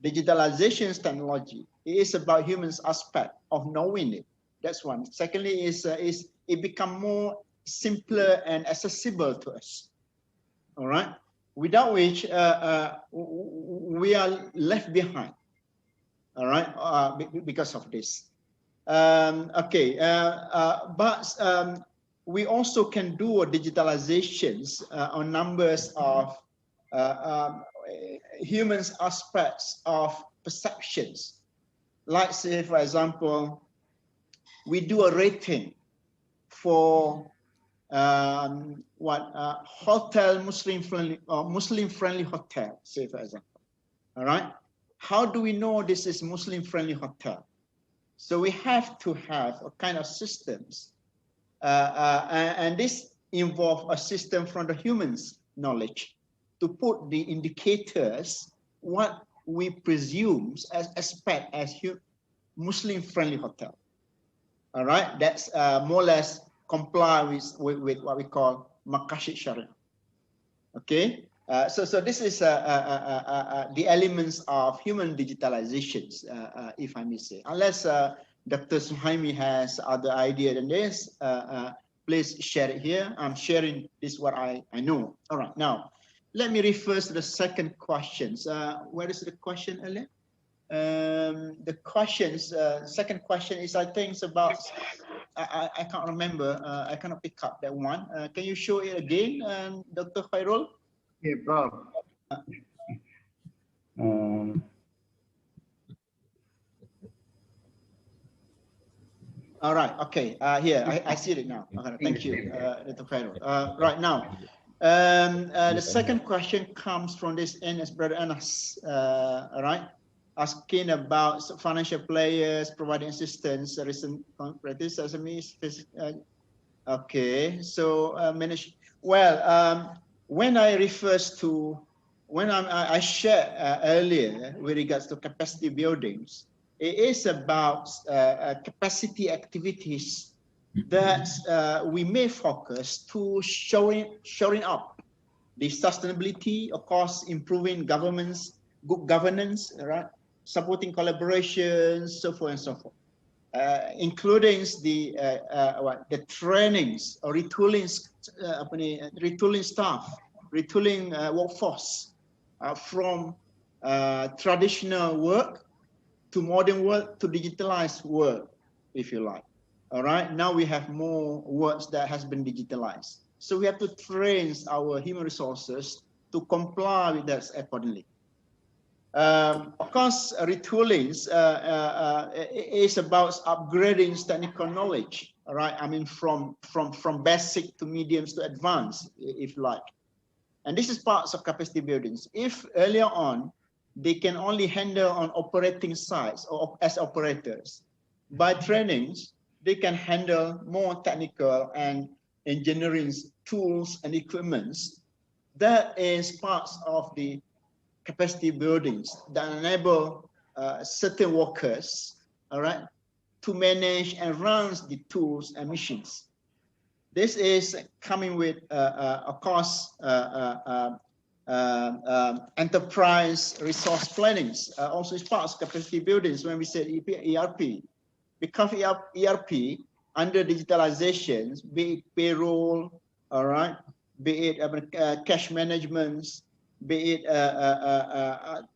S4: digitalization's technology, it is about humans aspect of knowing it. That's one. Secondly, is it become more simpler and accessible to us. All right, without which we are left behind. All right, because of this. But we also can do digitalizations on numbers of humans aspects of perceptions. Like say, for example, we do a rating for hotel Muslim friendly hotel, say for example. All right. How do we know this is Muslim friendly hotel? So we have to have a kind of systems, and this involves a system from the humans' knowledge to put the indicators what we presume as expect as Muslim friendly hotel. All right, that's more or less comply with what we call Maqasid Sharia. Okay, so this is the elements of human digitalizations, if I may say. Unless Dr. Suhaimi has other idea than this, please share it here. I'm sharing this what I know. All right, now let me refer to the second questions. Where is the question, earlier? The questions, second question is, I think it's about, I can't remember, I cannot pick up that one. Can you show it again, Dr. Khairul?
S1: Yeah, Prof.
S4: All right, okay, here, I see it now. Okay, thank you, Dr. Khairul. Right now, the second question comes from this NS brother Anas, all right, asking about financial players providing assistance, recent practice, SMEs. Okay, so manage. Well, when I refers to, when I shared earlier with regards to capacity buildings, it is about capacity activities that we may focus to showing up the sustainability, of course, improving governments, good governance, right? Supporting collaborations, so forth and so forth, including the trainings or retooling staff, retooling workforce from traditional work to modern work to digitalized work, if you like. All right, now we have more works that has been digitalized. So we have to train our human resources to comply with that accordingly. Of course, retooling is about upgrading technical knowledge. All right, I mean from basic to mediums to advanced, if you like. And this is parts of capacity buildings. If earlier on they can only handle on operating sites or as operators, by trainings they can handle more technical and engineering tools and equipments. That is parts of the capacity buildings that enable certain workers, all right, to manage and run the tools and machines. This is coming with, of course, enterprise resource plannings. Also, it's part of capacity buildings when we say ERP. Because ERP, under digitalization, be it payroll, all right, be it cash management, be it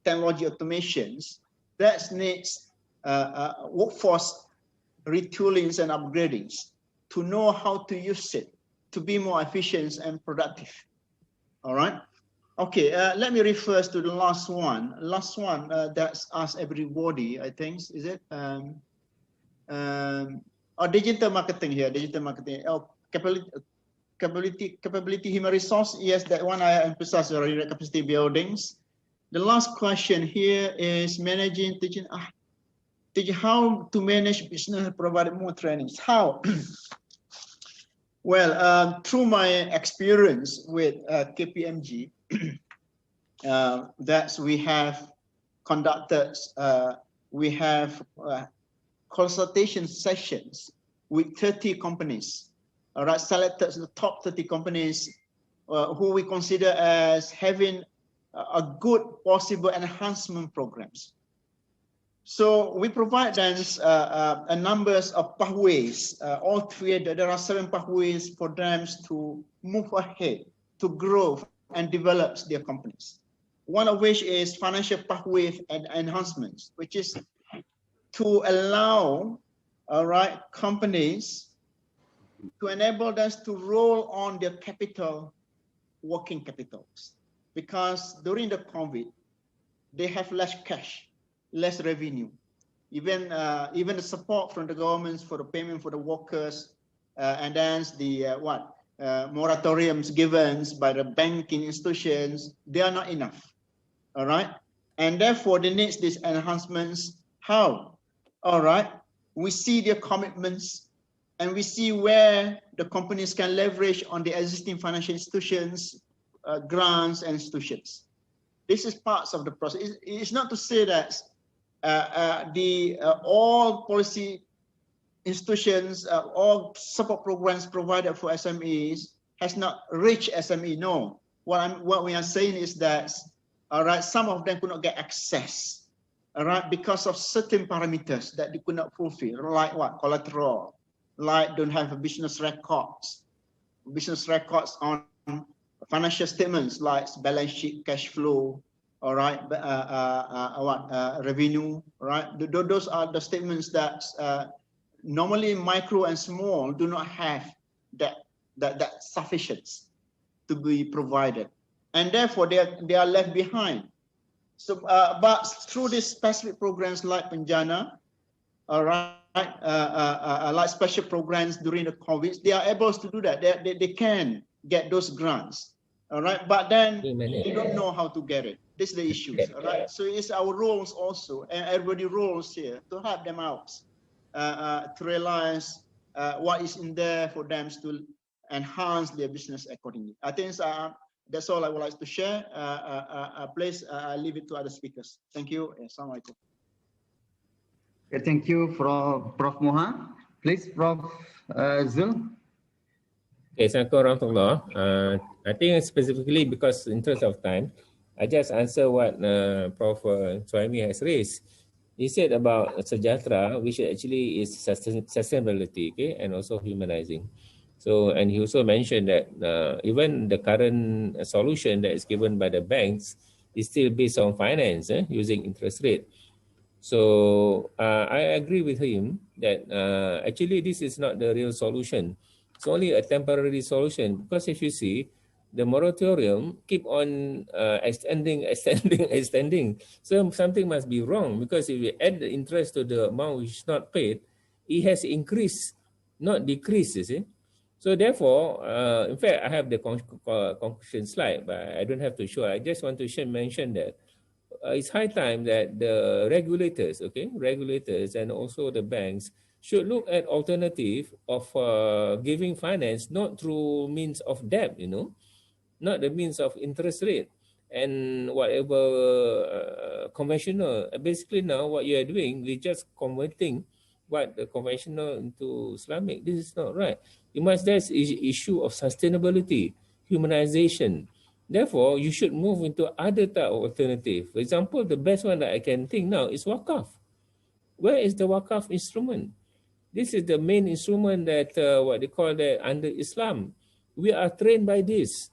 S4: technology automations, that needs workforce retoolings and upgradings to know how to use it to be more efficient and productive. All right. Okay. Let me refer to the last one. Last one that's asked everybody, I think, is it? Digital marketing here. Digital marketing. Oh, capability human resource. Yes, that one I emphasized already. Capacity buildings. The last question here is managing teaching how to manage business, provide more trainings. How? Well, through my experience with KPMG, that we have conducted, we have consultation sessions with 30 companies, all right, selected the top 30 companies who we consider as having a good possible enhancement programs. So we provide them a numbers of pathways. Altogether, there are 7 pathways for them to move ahead, to grow and develop their companies. One of which is financial pathway and enhancements, which is to allow all right, companies to enable them to roll on their capital, working capitals, because during the COVID, they have less cash, less revenue. Even the support from the governments for the payment for the workers, and then the moratoriums given by the banking institutions, they are not enough. All right, and therefore they need these enhancements. How? All right, we see their commitments, and we see where the companies can leverage on the existing financial institutions, grants and institutions. This is parts of the process. It's not to say that all policy institutions, all support programs provided for SMEs has not reached SME. No, what we are saying is that, all right, some of them could not get access, all right, because of certain parameters that they could not fulfill, like what, collateral, like don't have a business records on financial statements like balance sheet, cash flow, all right, revenue, right? Those are the statements that normally micro and small do not have that sufficient to be provided, and therefore they are left behind. So, but through these specific programs like Penjana, all right, like special programs during the COVID, they are able to do that. They can get those grants, all right, but then they don't know how to get it. This is the issues, all right. So it's our roles also, and everybody's roles here to help them out to realize what is in there for them to enhance their business accordingly. I think that's all I would like to share. Please leave it to other speakers. Thank you. Assalamualaikum.
S1: Okay, thank you, Prof. Moha. Please, Prof. Zul.
S2: Okay, Assalamualaikum warahmatullahi. I think specifically because in terms of time, I just answer what Prof. Suhaimi has raised. He said about sejahtera, which actually is sustainability, okay, and also humanizing. So, and he also mentioned that even the current solution that is given by the banks is still based on finance, using interest rate. So I agree with him that actually this is not the real solution. It's only a temporary solution, because if you see, the moratorium keep on extending. So something must be wrong, because if you add the interest to the amount which is not paid, it has increased, not decreased, you see. So therefore, in fact, I have the conclusion slide, but I don't have to show. I just want to mention that it's high time that the regulators and also the banks should look at alternative of giving finance, not through means of debt, not the means of interest rate and whatever conventional. Basically now what you are doing, we're just converting what the conventional into Islamic. This is not right. There's issue of sustainability, humanization. Therefore, you should move into other type of alternative. For example, the best one that I can think now is Wakaf. Where is the Wakaf instrument? This is the main instrument that, what they call that under Islam. We are trained by this.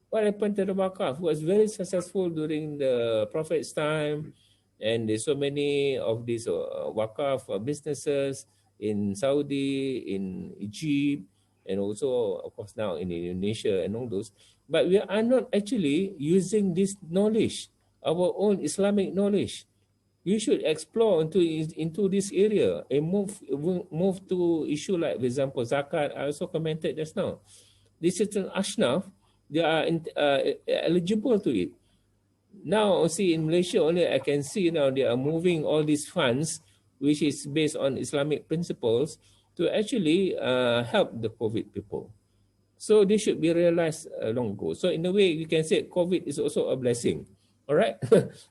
S2: What happened to the Wakaf? It was very successful during the Prophet's time, and there's so many of these Wakaf businesses in Saudi, in Egypt, and also, of course, now in Indonesia and all those. But we are not actually using this knowledge, our own Islamic knowledge. We should explore into this area and move to issue like, for example, zakat. I also commented just now. This certain ashnaf, they are eligible to it. Now, see, in Malaysia only I can see now they are moving all these funds, which is based on Islamic principles, to actually help the COVID people. So they should be realized long ago. So in a way, you can say COVID is also a blessing. All right,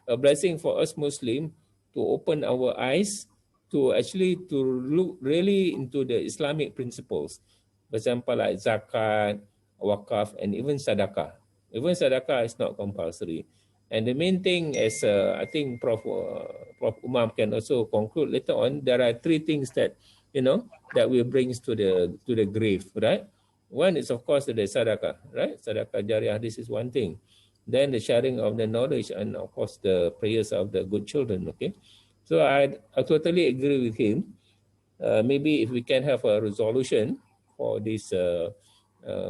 S2: a blessing for us Muslim to open our eyes to actually to look really into the Islamic principles. For example, like zakat, wakaf, and even sadaqah. Even sadaqah is not compulsory. And the main thing is, I think Prof. Umar can also conclude later on. There are three things that that will bring us to the grave, right? One is, of course, the sadaqah, right? Sadaqah jariyah. This is one thing. Then the sharing of the knowledge, and of course the prayers of the good children. Okay, so I totally agree with him maybe if we can have a resolution for this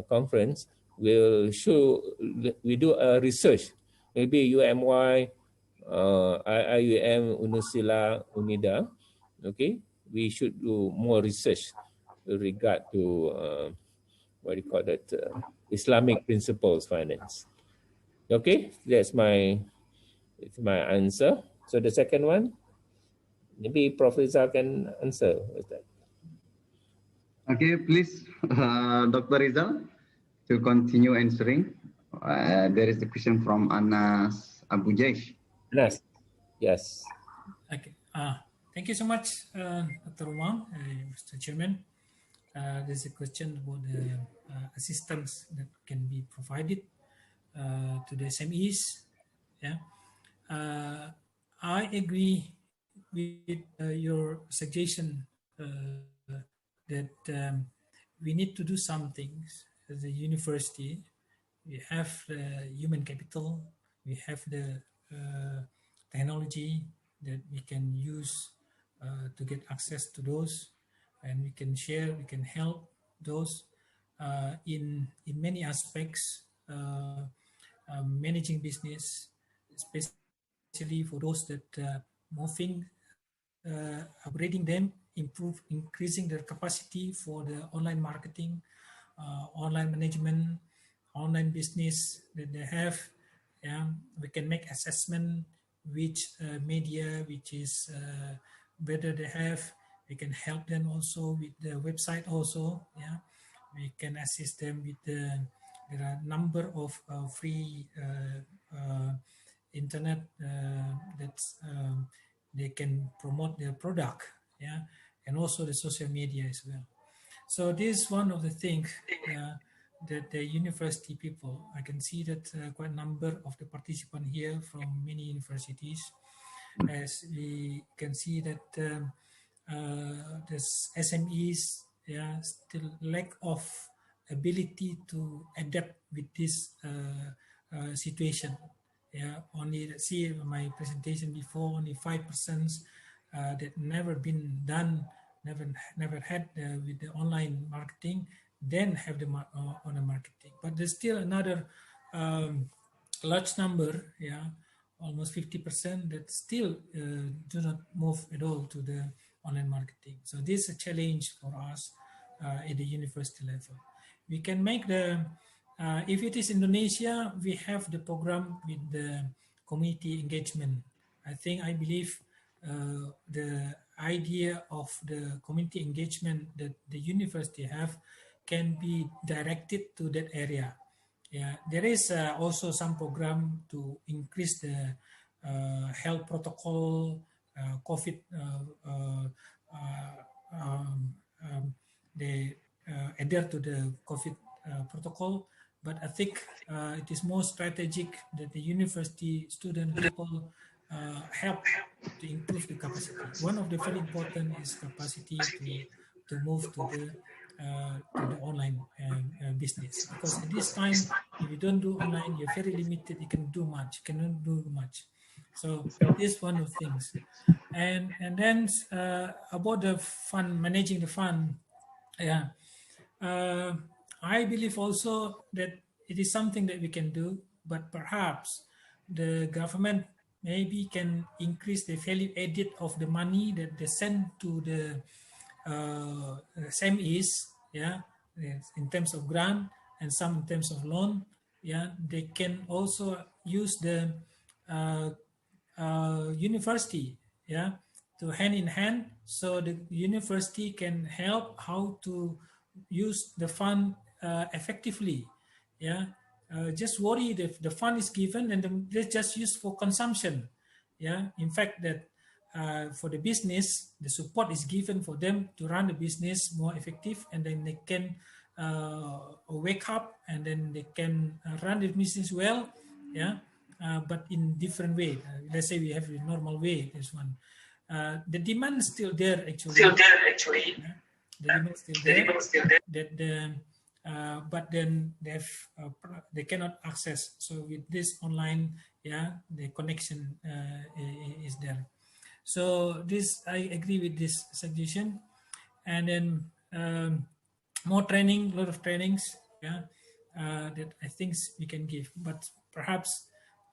S2: conference, we do a research. Maybe UMY, IIUM, Unusila, Unida. Okay, we should do more research with regard to what do you call that, Islamic principles finance. Okay, it's my answer. So the second one, maybe Prof. Rizal can answer with that.
S1: Okay, please, Dr. Rizal, to continue answering. There is a question from Anas Abu Jaish.
S2: Anas, yes.
S5: Okay. Thank you so much, Dr. Umar, Mr. Chairman. There's a question about the assistance that can be provided to the SMEs. Yeah, I agree with your suggestion that we need to do some things as a university. We have the human capital, we have the technology that we can use to get access to those, and we can share, we can help those in many aspects, managing business, especially for those that moving, upgrading them, increasing their capacity for the online marketing, online management, online business that they have. Yeah, we can make assessment which media which is better they have. We can help them also with the website also. Yeah, we can assist them with there are a number of free internet that they can promote their product. Yeah, and also the social media as well. So this is one of the things that the university people, I can see that quite a number of the participants here from many universities, as we can see that the SMEs, yeah, still lack of ability to adapt with this situation. Yeah, only see my presentation before, only 5% that never been done, never had with the online marketing, then have the online marketing. But there's still another large number, yeah, almost 50% that still do not move at all to the online marketing. So this is a challenge for us at the university level. We can make the, if it is Indonesia, we have the program with the community engagement. I believe the idea of the community engagement that the university have can be directed to that area. Yeah, there is also some program to increase the health protocol, COVID. They adhere to the COVID protocol, but I think it is more strategic that the university student people help to improve the capacity. One of the very important is capacity to move to the online business, because at this time, if you don't do online, you're very limited. You cannot do much. So this is one of the things. And then about the fund, managing the fund, yeah, I believe also that it is something that we can do, but perhaps the government maybe can increase the value added of the money that they send to the SMEs, yeah, in terms of grant and some in terms of loan. Yeah, they can also use the university, yeah, to hand in hand, so the university can help how to use the fund effectively. Yeah, just worry if the fund is given and they just use for consumption. Yeah, in fact that for the business, the support is given for them to run the business more effective, and then they can wake up and then they can run the business well. Yeah, but in different way. Let's say we have a normal way. This one, the demand is still there actually. Yeah? The demand is still there. That the but then they cannot access. So with this online, yeah, the connection is there. So this, I agree with this suggestion. and then more training, a lot of trainings, yeah, that I think we can give. But perhaps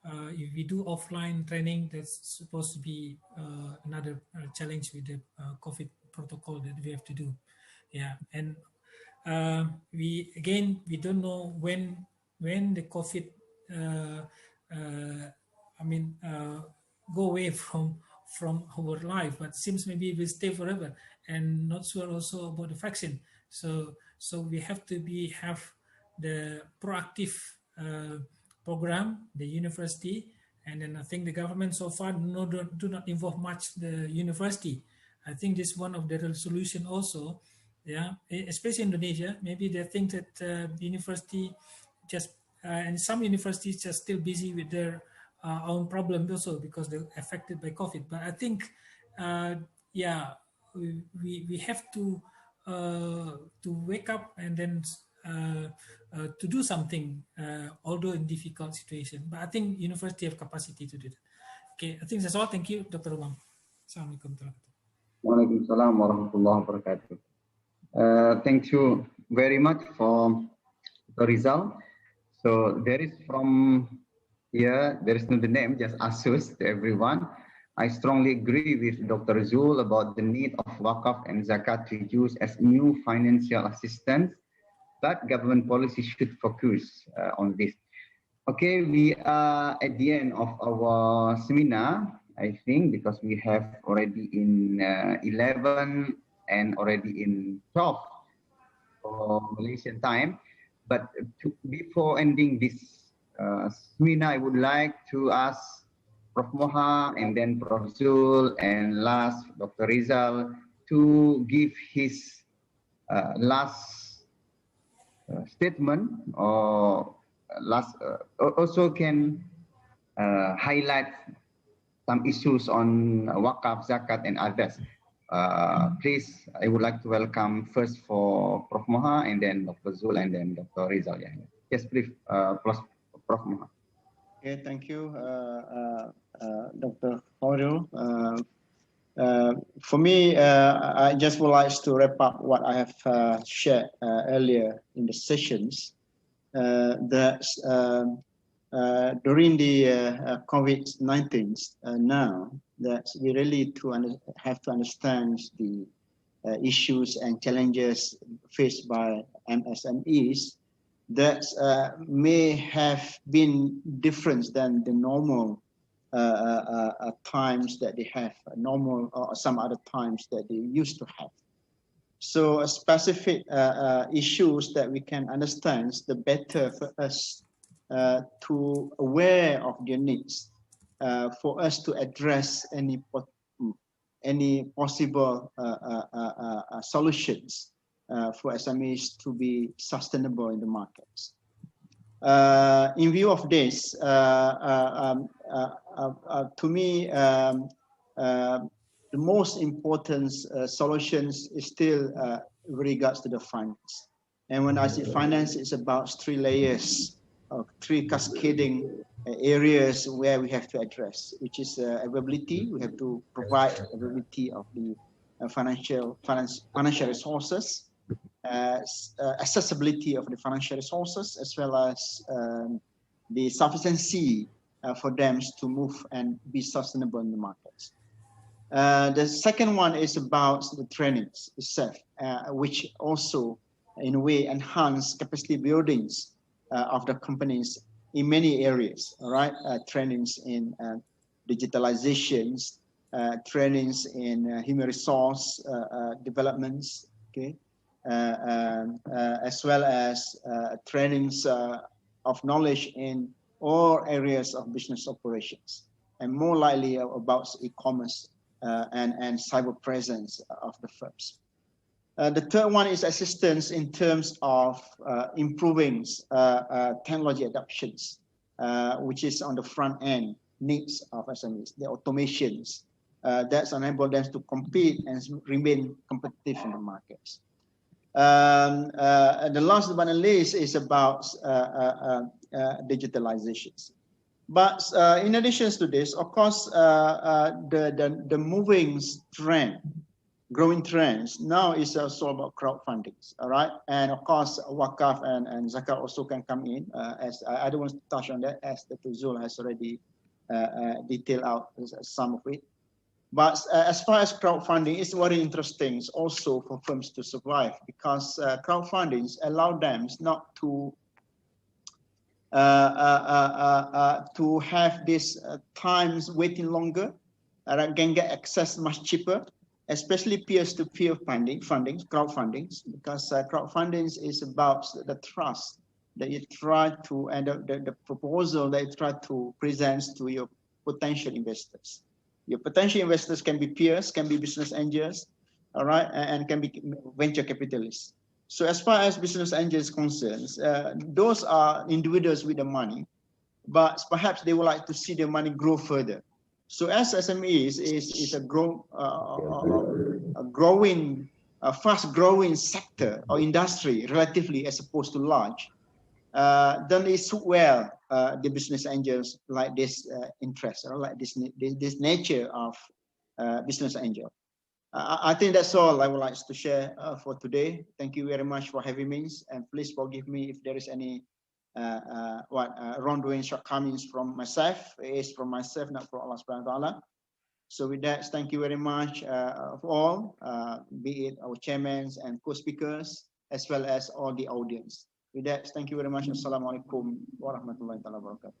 S5: if we do offline training, that's supposed to be another challenge with the COVID protocol that we have to do. Yeah, and we don't know when the COVID go away from our life, but seems maybe it will stay forever, and not sure also about the vaccine. So we have to have the proactive program, the university, and then I think the government so far do not involve much the university. I think this is one of the solution also, yeah, especially Indonesia. Maybe they think that the university just and some universities are still busy with their own problem also because they're affected by COVID. But I think, yeah, we have to wake up and then to do something, although in difficult situation. But I think university have capacity to do that. Okay, I think that's all. Thank you, Dr. Umam. Assalamualaikum.
S1: Waalaikumsalam warahmatullahi wabarakatuh. Thank you very much for the result. So there is from here, there is no the name, just Asus to everyone. I strongly agree with Dr. Zul about the need of Waqaf and Zakat to use as new financial assistance, but government policy should focus on this. Okay, we are at the end of our seminar, I think, because we have already in 11 and already in 12 for Malaysian time. But before ending this seminar, I would like to ask Prof. Moha and then Prof. Zul and last Dr. Rizal to give his last statement or last also can highlight some issues on Waqaf, Zakat and others. Please, I would like to welcome first for Prof. Moha and then Dr. Zul and then Dr. Rizal. Yeah. Yes, please, Prof. Moha.
S4: Okay, thank you, Dr. Horil. For me, I just would like to wrap up what I have shared earlier in the sessions. That during the COVID-19 now, that we really have to understand the issues and challenges faced by MSMEs that may have been different than the normal times that they have, normal or some other times that they used to have. So specific issues that we can understand, the better for us to aware of their needs, for us to address any possible solutions for SMEs to be sustainable in the markets. In view of this, to me, the most important solutions is still with regards to the finance. And when I say finance, it's about 3 layers of 3 cascading areas where we have to address, which is availability. We have to provide availability of the financial resources, accessibility of the financial resources, as well as the sufficiency for them to move and be sustainable in the markets. The second one is about the trainings itself, which also in a way enhance capacity buildings of the companies in many areas, all right? Trainings in digitalizations, trainings in human resource developments, okay? As well as trainings of knowledge in all areas of business operations, and more likely about e-commerce and cyber presence of the firms. The third one is assistance in terms of improving technology adoptions, which is on the front end needs of SMEs, the automations that's enable them to compete and remain competitive in the markets. The last but not least is about digitalizations. But in addition to this, of course, the moving trend growing trends now is also about crowdfunding. All right, and of course, wakaf and zakat also can come in. As I don't want to touch on that, as Dr. Zul has already detailed out some of it. But as far as crowdfunding, it's very interesting also for firms to survive, because crowdfunding allow them not to have this times waiting longer, can get access much cheaper, especially peer-to-peer crowdfunding, because crowdfunding is about the trust that you try to, and the proposal that you try to present to your potential investors. Your potential investors can be peers, can be business angels, all right, and can be venture capitalists. So as far as business angels concerned, those are individuals with the money, but perhaps they would like to see the money grow further. So as SMEs is a growing, fast-growing sector or industry relatively as opposed to large, then it suit well the business angels like this interest, or like this nature of business angel. I think that's all I would like to share for today. Thank you very much for having me, and please forgive me if there is any wrongdoing, shortcomings from myself. It is from myself, not from Allah Subhanahu wa Taala. So with that, thank you very much for all, be it our chairmen and co-speakers, as well as all the audience. With that, thank you very much. Assalamualaikum warahmatullahi wabarakatuh.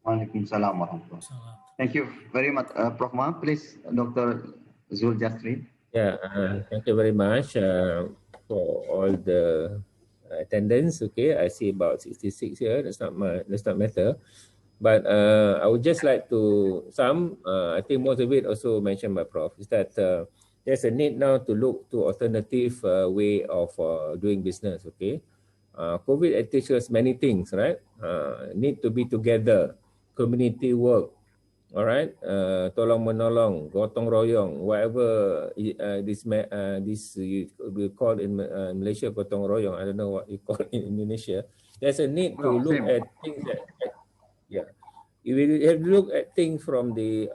S1: Waalaikumsalam warahmatullahi wabarakatuh. Thank you very much, Prof. Ma. Please, Dr. Zul Jasri.
S2: Yeah, thank you very much for all the attendance. Okay, I see about 66 here. That's not matter. But I would just like to I think most of it also mentioned by Prof, is that there's a need now to look to alternative way of doing business. Okay, COVID teaches us many things, right? Need to be together, community work, all right, tolong menolong, gotong royong, whatever this we call in Malaysia gotong royong. I don't know what you call it in Indonesia. There's a need to look at things that, yeah, you will have to look at things from the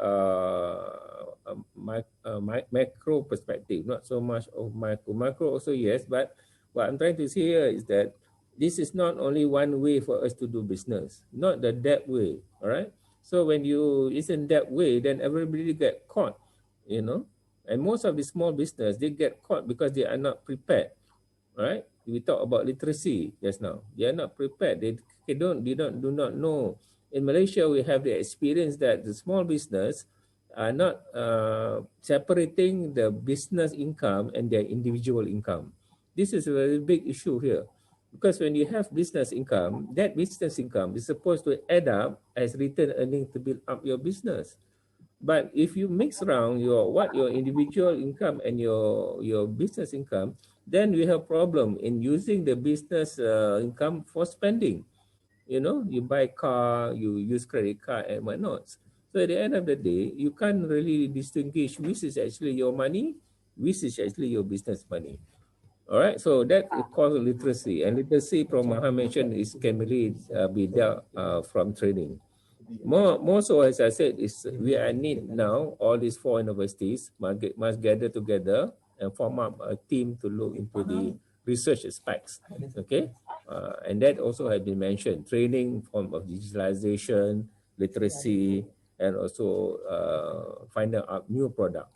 S2: macro perspective, not so much of micro. Micro also yes, but what I'm trying to say here is that this is not only one way for us to do business, not that way, all right? So when you isn't that way, then everybody get caught, you know. And most of the small business, they get caught because they are not prepared, right? We talk about literacy just now. They are not prepared. They do not know. In Malaysia, we have the experience that the small business are not separating the business income and their individual income. This is a very big issue here. Because when you have business income, that business income is supposed to add up as return earnings to build up your business. But if you mix around your individual income and your business income, then we have problem in using the business income for spending. You know, you buy car, you use credit card and whatnot. So at the end of the day, you can't really distinguish which is actually your money, which is actually your business money. All right, so that is called literacy, and literacy, Prof. Maha mentioned, can really be dealt from training. More so, as I said, is we are need now. All these 4 universities must gather together and form up a team to look into the research aspects. Okay, and that also has been mentioned: training, form of digitalization, literacy, and also finding out new product.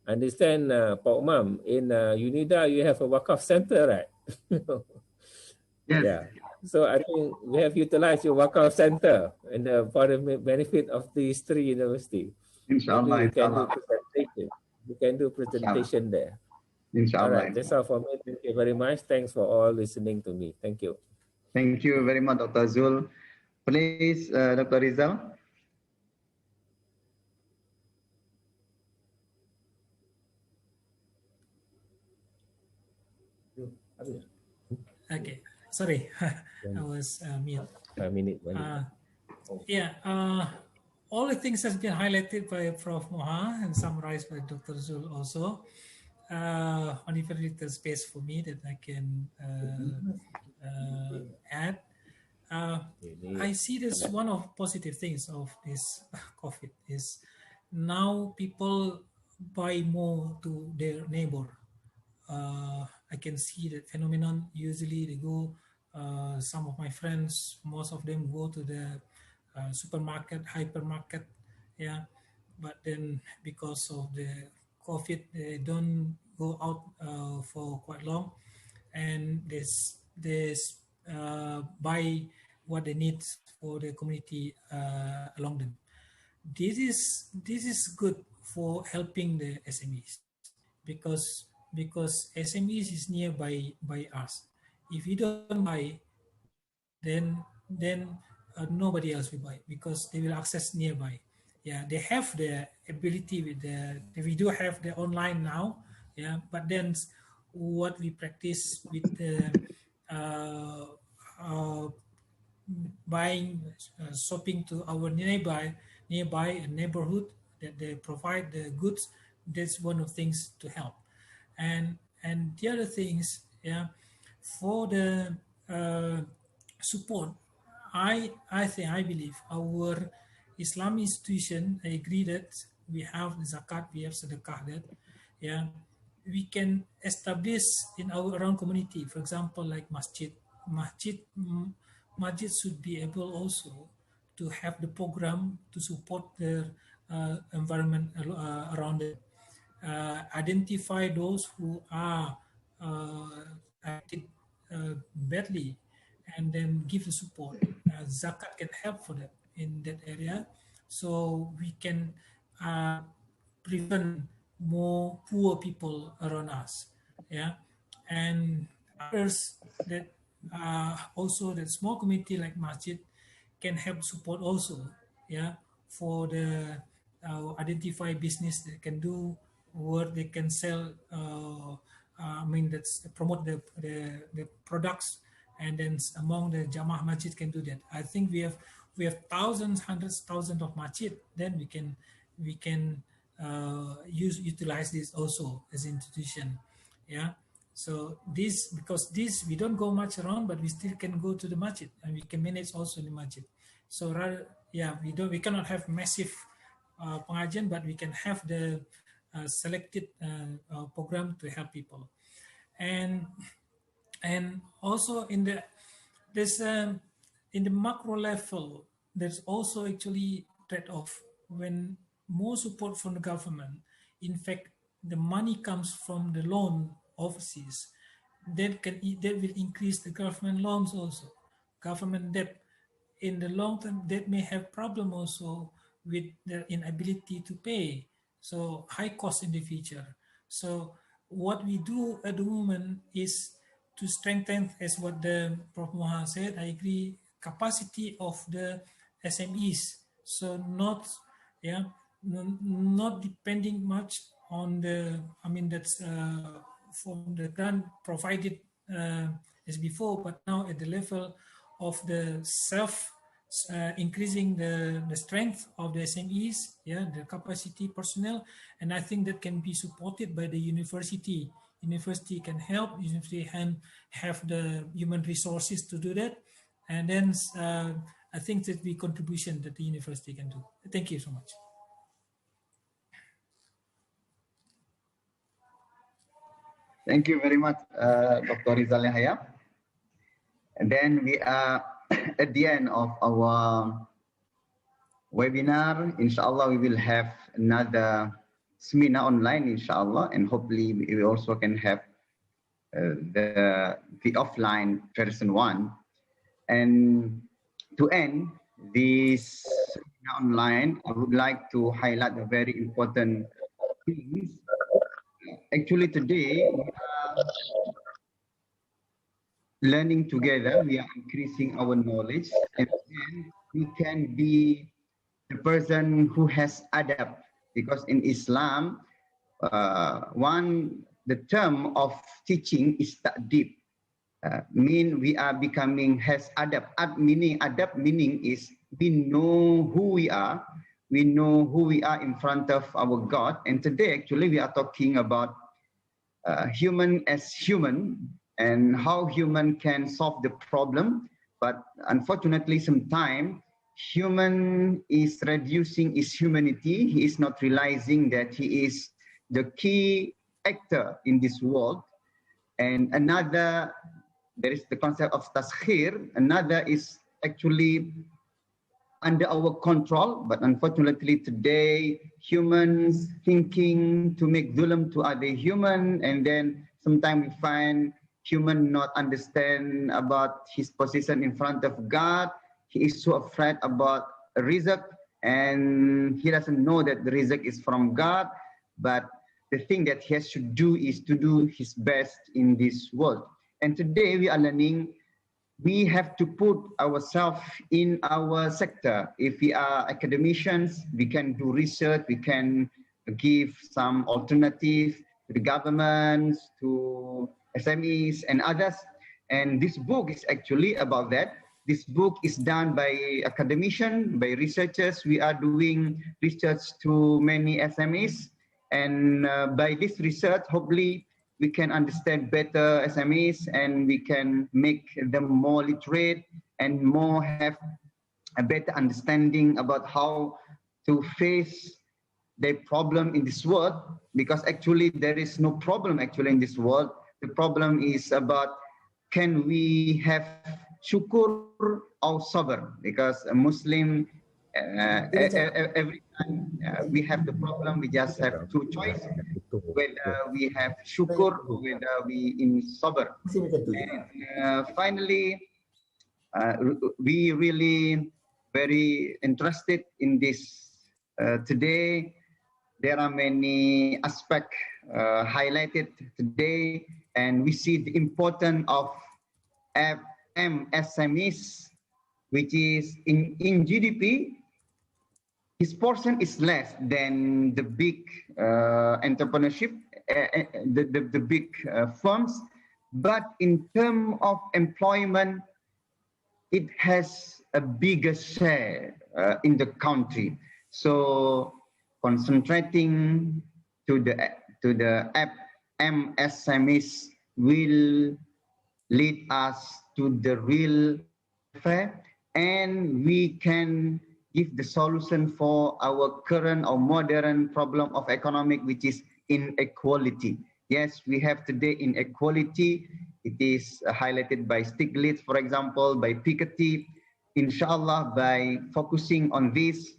S2: Understand, Pak Umam, in UNIDA, you have a wakaf center, right?
S1: Yes.
S2: Yeah. So I think we have utilized your wakaf center and for the benefit of these 3 universities.
S1: Inshallah.
S2: You can do presentation there.
S1: Inshallah.
S2: All right, that's all for me. Thank you very much. Thanks for all listening to me. Thank you.
S1: Thank you very much, Dr. Zul. Please, Dr. Rizal.
S5: Okay, sorry, I was mute.
S2: 5 minutes.
S5: Yeah, all the things has been highlighted by Prof. Moha and summarized by Dr. Zul also. Only very little space for me that I can add. I see this one of positive things of this COVID is now people buy more to their neighbor. I can see that phenomenon. Usually they go, some of my friends, most of them go to the supermarket, hypermarket, yeah. But then because of the COVID, they don't go out for quite long, and buy what they need for the community along them. This is good for helping the SMEs, because SMEs is nearby by us. If you don't buy, then nobody else will buy, because they will access nearby. Yeah, they have the ability with we do have the online now. Yeah, but then what we practice with the uh, uh, buying, shopping to our nearby a neighborhood that they provide the goods. That's one of the things to help. And the other things, yeah, for the support, I believe our Islamic institution, I agree that we have zakat, we have sedekah, that, yeah, we can establish in our around community, for example, like masjid should be able also to have the program to support their environment around it. Identify those who are acted badly, and then give the support. Zakat can help for that in that area, so we can prevent more poor people around us. Yeah, and others that also the small community like masjid can help support also. Yeah, for the identify business that can do what they can sell. I mean, that's promote the products, and then among the Jamaah Masjid can do that. I think we have thousands, hundreds, thousands of masjid. Then we can utilize this also as an institution. Yeah. So this, because this we don't go much around, but we still can go to the masjid, and we can manage also the masjid. So rather, yeah, we cannot have massive pengajian, but we can have the selected program to help people. And also there's in the macro level, there's also actually trade-off. When more support from the government, in fact the money comes from the loan overseas, that will increase the government loans also, government debt. In the long term, that may have problem also with their inability to pay, so high cost in the future. So what we do at the moment is to strengthen, as what the Prof. Moha said, I agree, capacity of the SMEs. So not, yeah, not depending much on the, I mean, that's from the grant provided as before, but now at the level of the increasing the strength of the SMEs, yeah, the capacity personnel, and I think that can be supported by the university. University can help. University can have the human resources to do that, and then I think that the contribution that the university can do. Thank you so much.
S1: Thank you very much, Dr. Rizal Yahya. And then we are at the end of our webinar. Inshallah, we will have another seminar online, inshallah, and hopefully we also can have the offline version one. And to end this seminar online, I would like to highlight a very important things. Actually, today we are learning together, we are increasing our knowledge, and then we can be the person who has adab, because in Islam, the term of teaching is ta'dib. Mean we are becoming has adab. Adab meaning is we know who we are. We know who we are in front of our God. And today, actually, we are talking about human as human and how human can solve the problem. But unfortunately, sometimes human is reducing his humanity. He is not realizing that he is the key actor in this world. And another, there is the concept of taskhir. Another is actually under our control, but unfortunately today, humans thinking to make zulm to other human, and then sometimes we find human not understand about his position in front of God. He is so afraid about rizq, and he doesn't know that the rizq is from God, but the thing that he has to do is to do his best in this world. And today we are learning we have to put ourselves in our sector. If we are academicians, we can do research, we can give some alternative to the governments, to SMEs and others. And this book is actually about that. This book is done by academicians, by researchers. We are doing research to many SMEs. And by this research, hopefully, we can understand better SMEs and we can make them more literate and more have a better understanding about how to face the problem in this world, because actually there is no problem actually in this world. The problem is about can we have syukur or sabr, because a Muslim every time we have the problem, we just have two choices, whether we have syukur or whether we in sabr. And finally, we really very interested in this today. There are many aspects highlighted today, and we see the importance of MSMEs, which is in GDP, his portion is less than the big entrepreneurship, the big firms, but in terms of employment, it has a bigger share in the country. So concentrating to the MSMEs will lead us to the real fair, and we can give the solution for our current or modern problem of economic, which is inequality. Yes, we have today inequality. It is highlighted by Stiglitz, for example, by Piketty. Inshallah, by focusing on this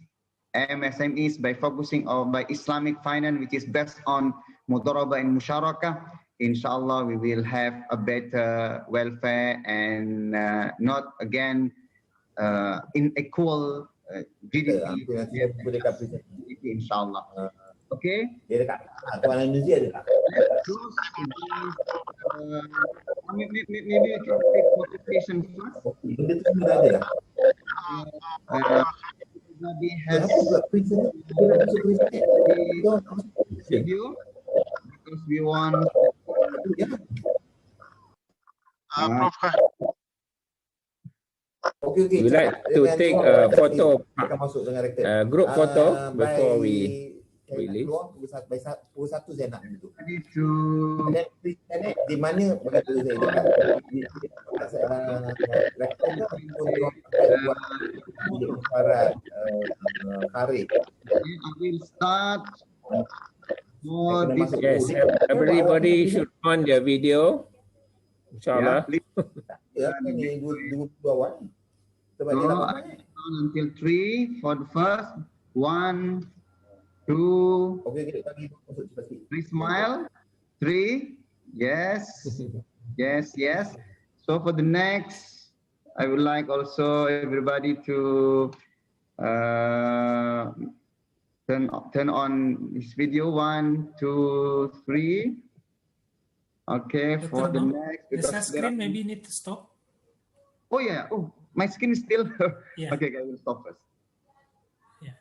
S1: MSMEs, by focusing on by Islamic finance, which is based on mudarabah and musyarakah, inshallah, we will have a better welfare and not again unequal GDP. Inshallah. Okay. Maybe we can take quotation first. Everybody has video because we want.
S2: We like to take a photo, group photo before we leave.
S3: Pukul 1 saya nak duduk. Di mana
S1: I will start.
S2: Yes, everybody should on their video. Inshallah.
S1: Until 3 for the first. 1, 2, 3 smile. 3. Yes. Yes. So for the next, I would like also everybody to turn on this video. 1, 2, 3. Okay, for the next.
S5: The share screen maybe need to stop.
S1: Oh yeah. Oh, my screen is still.
S5: Yeah.
S1: Okay, I will stop first.
S5: Yeah.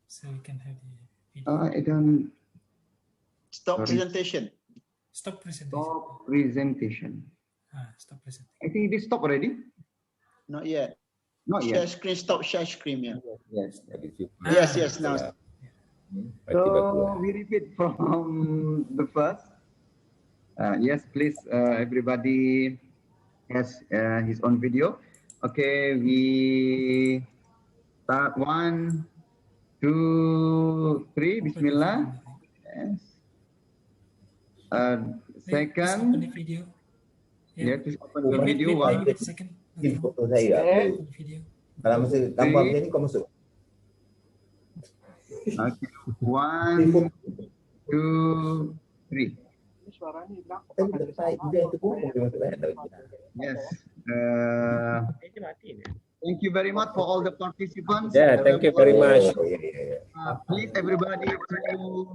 S5: So we can have the video.
S1: I don't.
S4: Stop presentation.
S5: Stop presentation.
S1: Stop presentation.
S5: Stop presentation.
S1: I think it is stopped already.
S4: Not yet.
S1: Not
S4: Share
S1: yet.
S4: screen. Stop share screen. Yeah.
S1: Yes.
S4: Yes. Now.
S1: So we repeat from the first. Yes, please. Everybody has his own video. Okay, we start 1, 2, 3. February. Bismillah. Yes.
S5: Let's open the
S1: Second,
S5: video.
S1: yeah, to open the
S5: Wait,
S1: video.
S5: wait a second.
S3: Foto saya.
S5: Open the video.
S3: Kalau masa gambar macam ni kau masuk.
S1: Okay. 1, 2, 3. Yes. Thank you very much for all the participants.
S2: Yeah, thank you very much.
S1: Please, everybody, to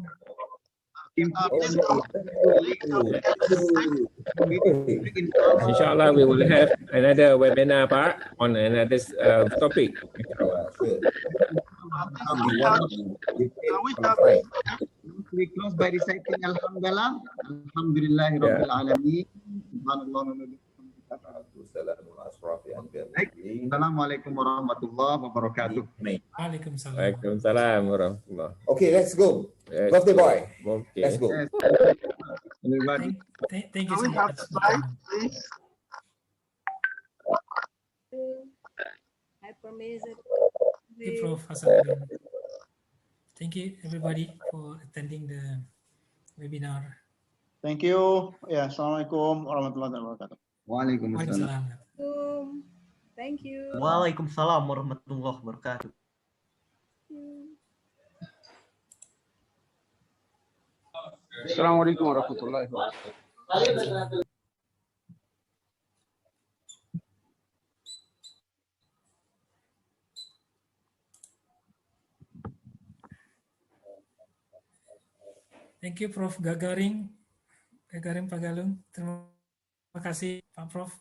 S2: Inshallah, we will have another webinar part on another topic.
S1: We close by reciting Alhamdulillah. Alhamdulillahi Rabbil Alamin. Assalamualaikum warahmatullahi wabarakatuh.
S5: Waalaikumsalam.
S2: Waalaikumsalam warahmatullahi.
S3: Okay, let's go.
S2: Yes.
S3: Birthday boy.
S2: Okay.
S3: Let's go.
S1: Yes. Everybody.
S5: Thank you so much. Thank you, Prof. Hasanuddin. Thank you, everybody, for attending the webinar.
S4: Thank you. Ya, assalamualaikum warahmatullahi wabarakatuh.
S1: Waalaikumsalam.
S5: Waalaikumsalam.
S6: Thank you.
S7: Waalaikumsalam warahmatullahi wabarakatuh.
S8: Assalamualaikum warahmatullahi wabarakatuh.
S5: Thank you, Prof. Gagaring Pagalung. Terima kasih, Pak Prof.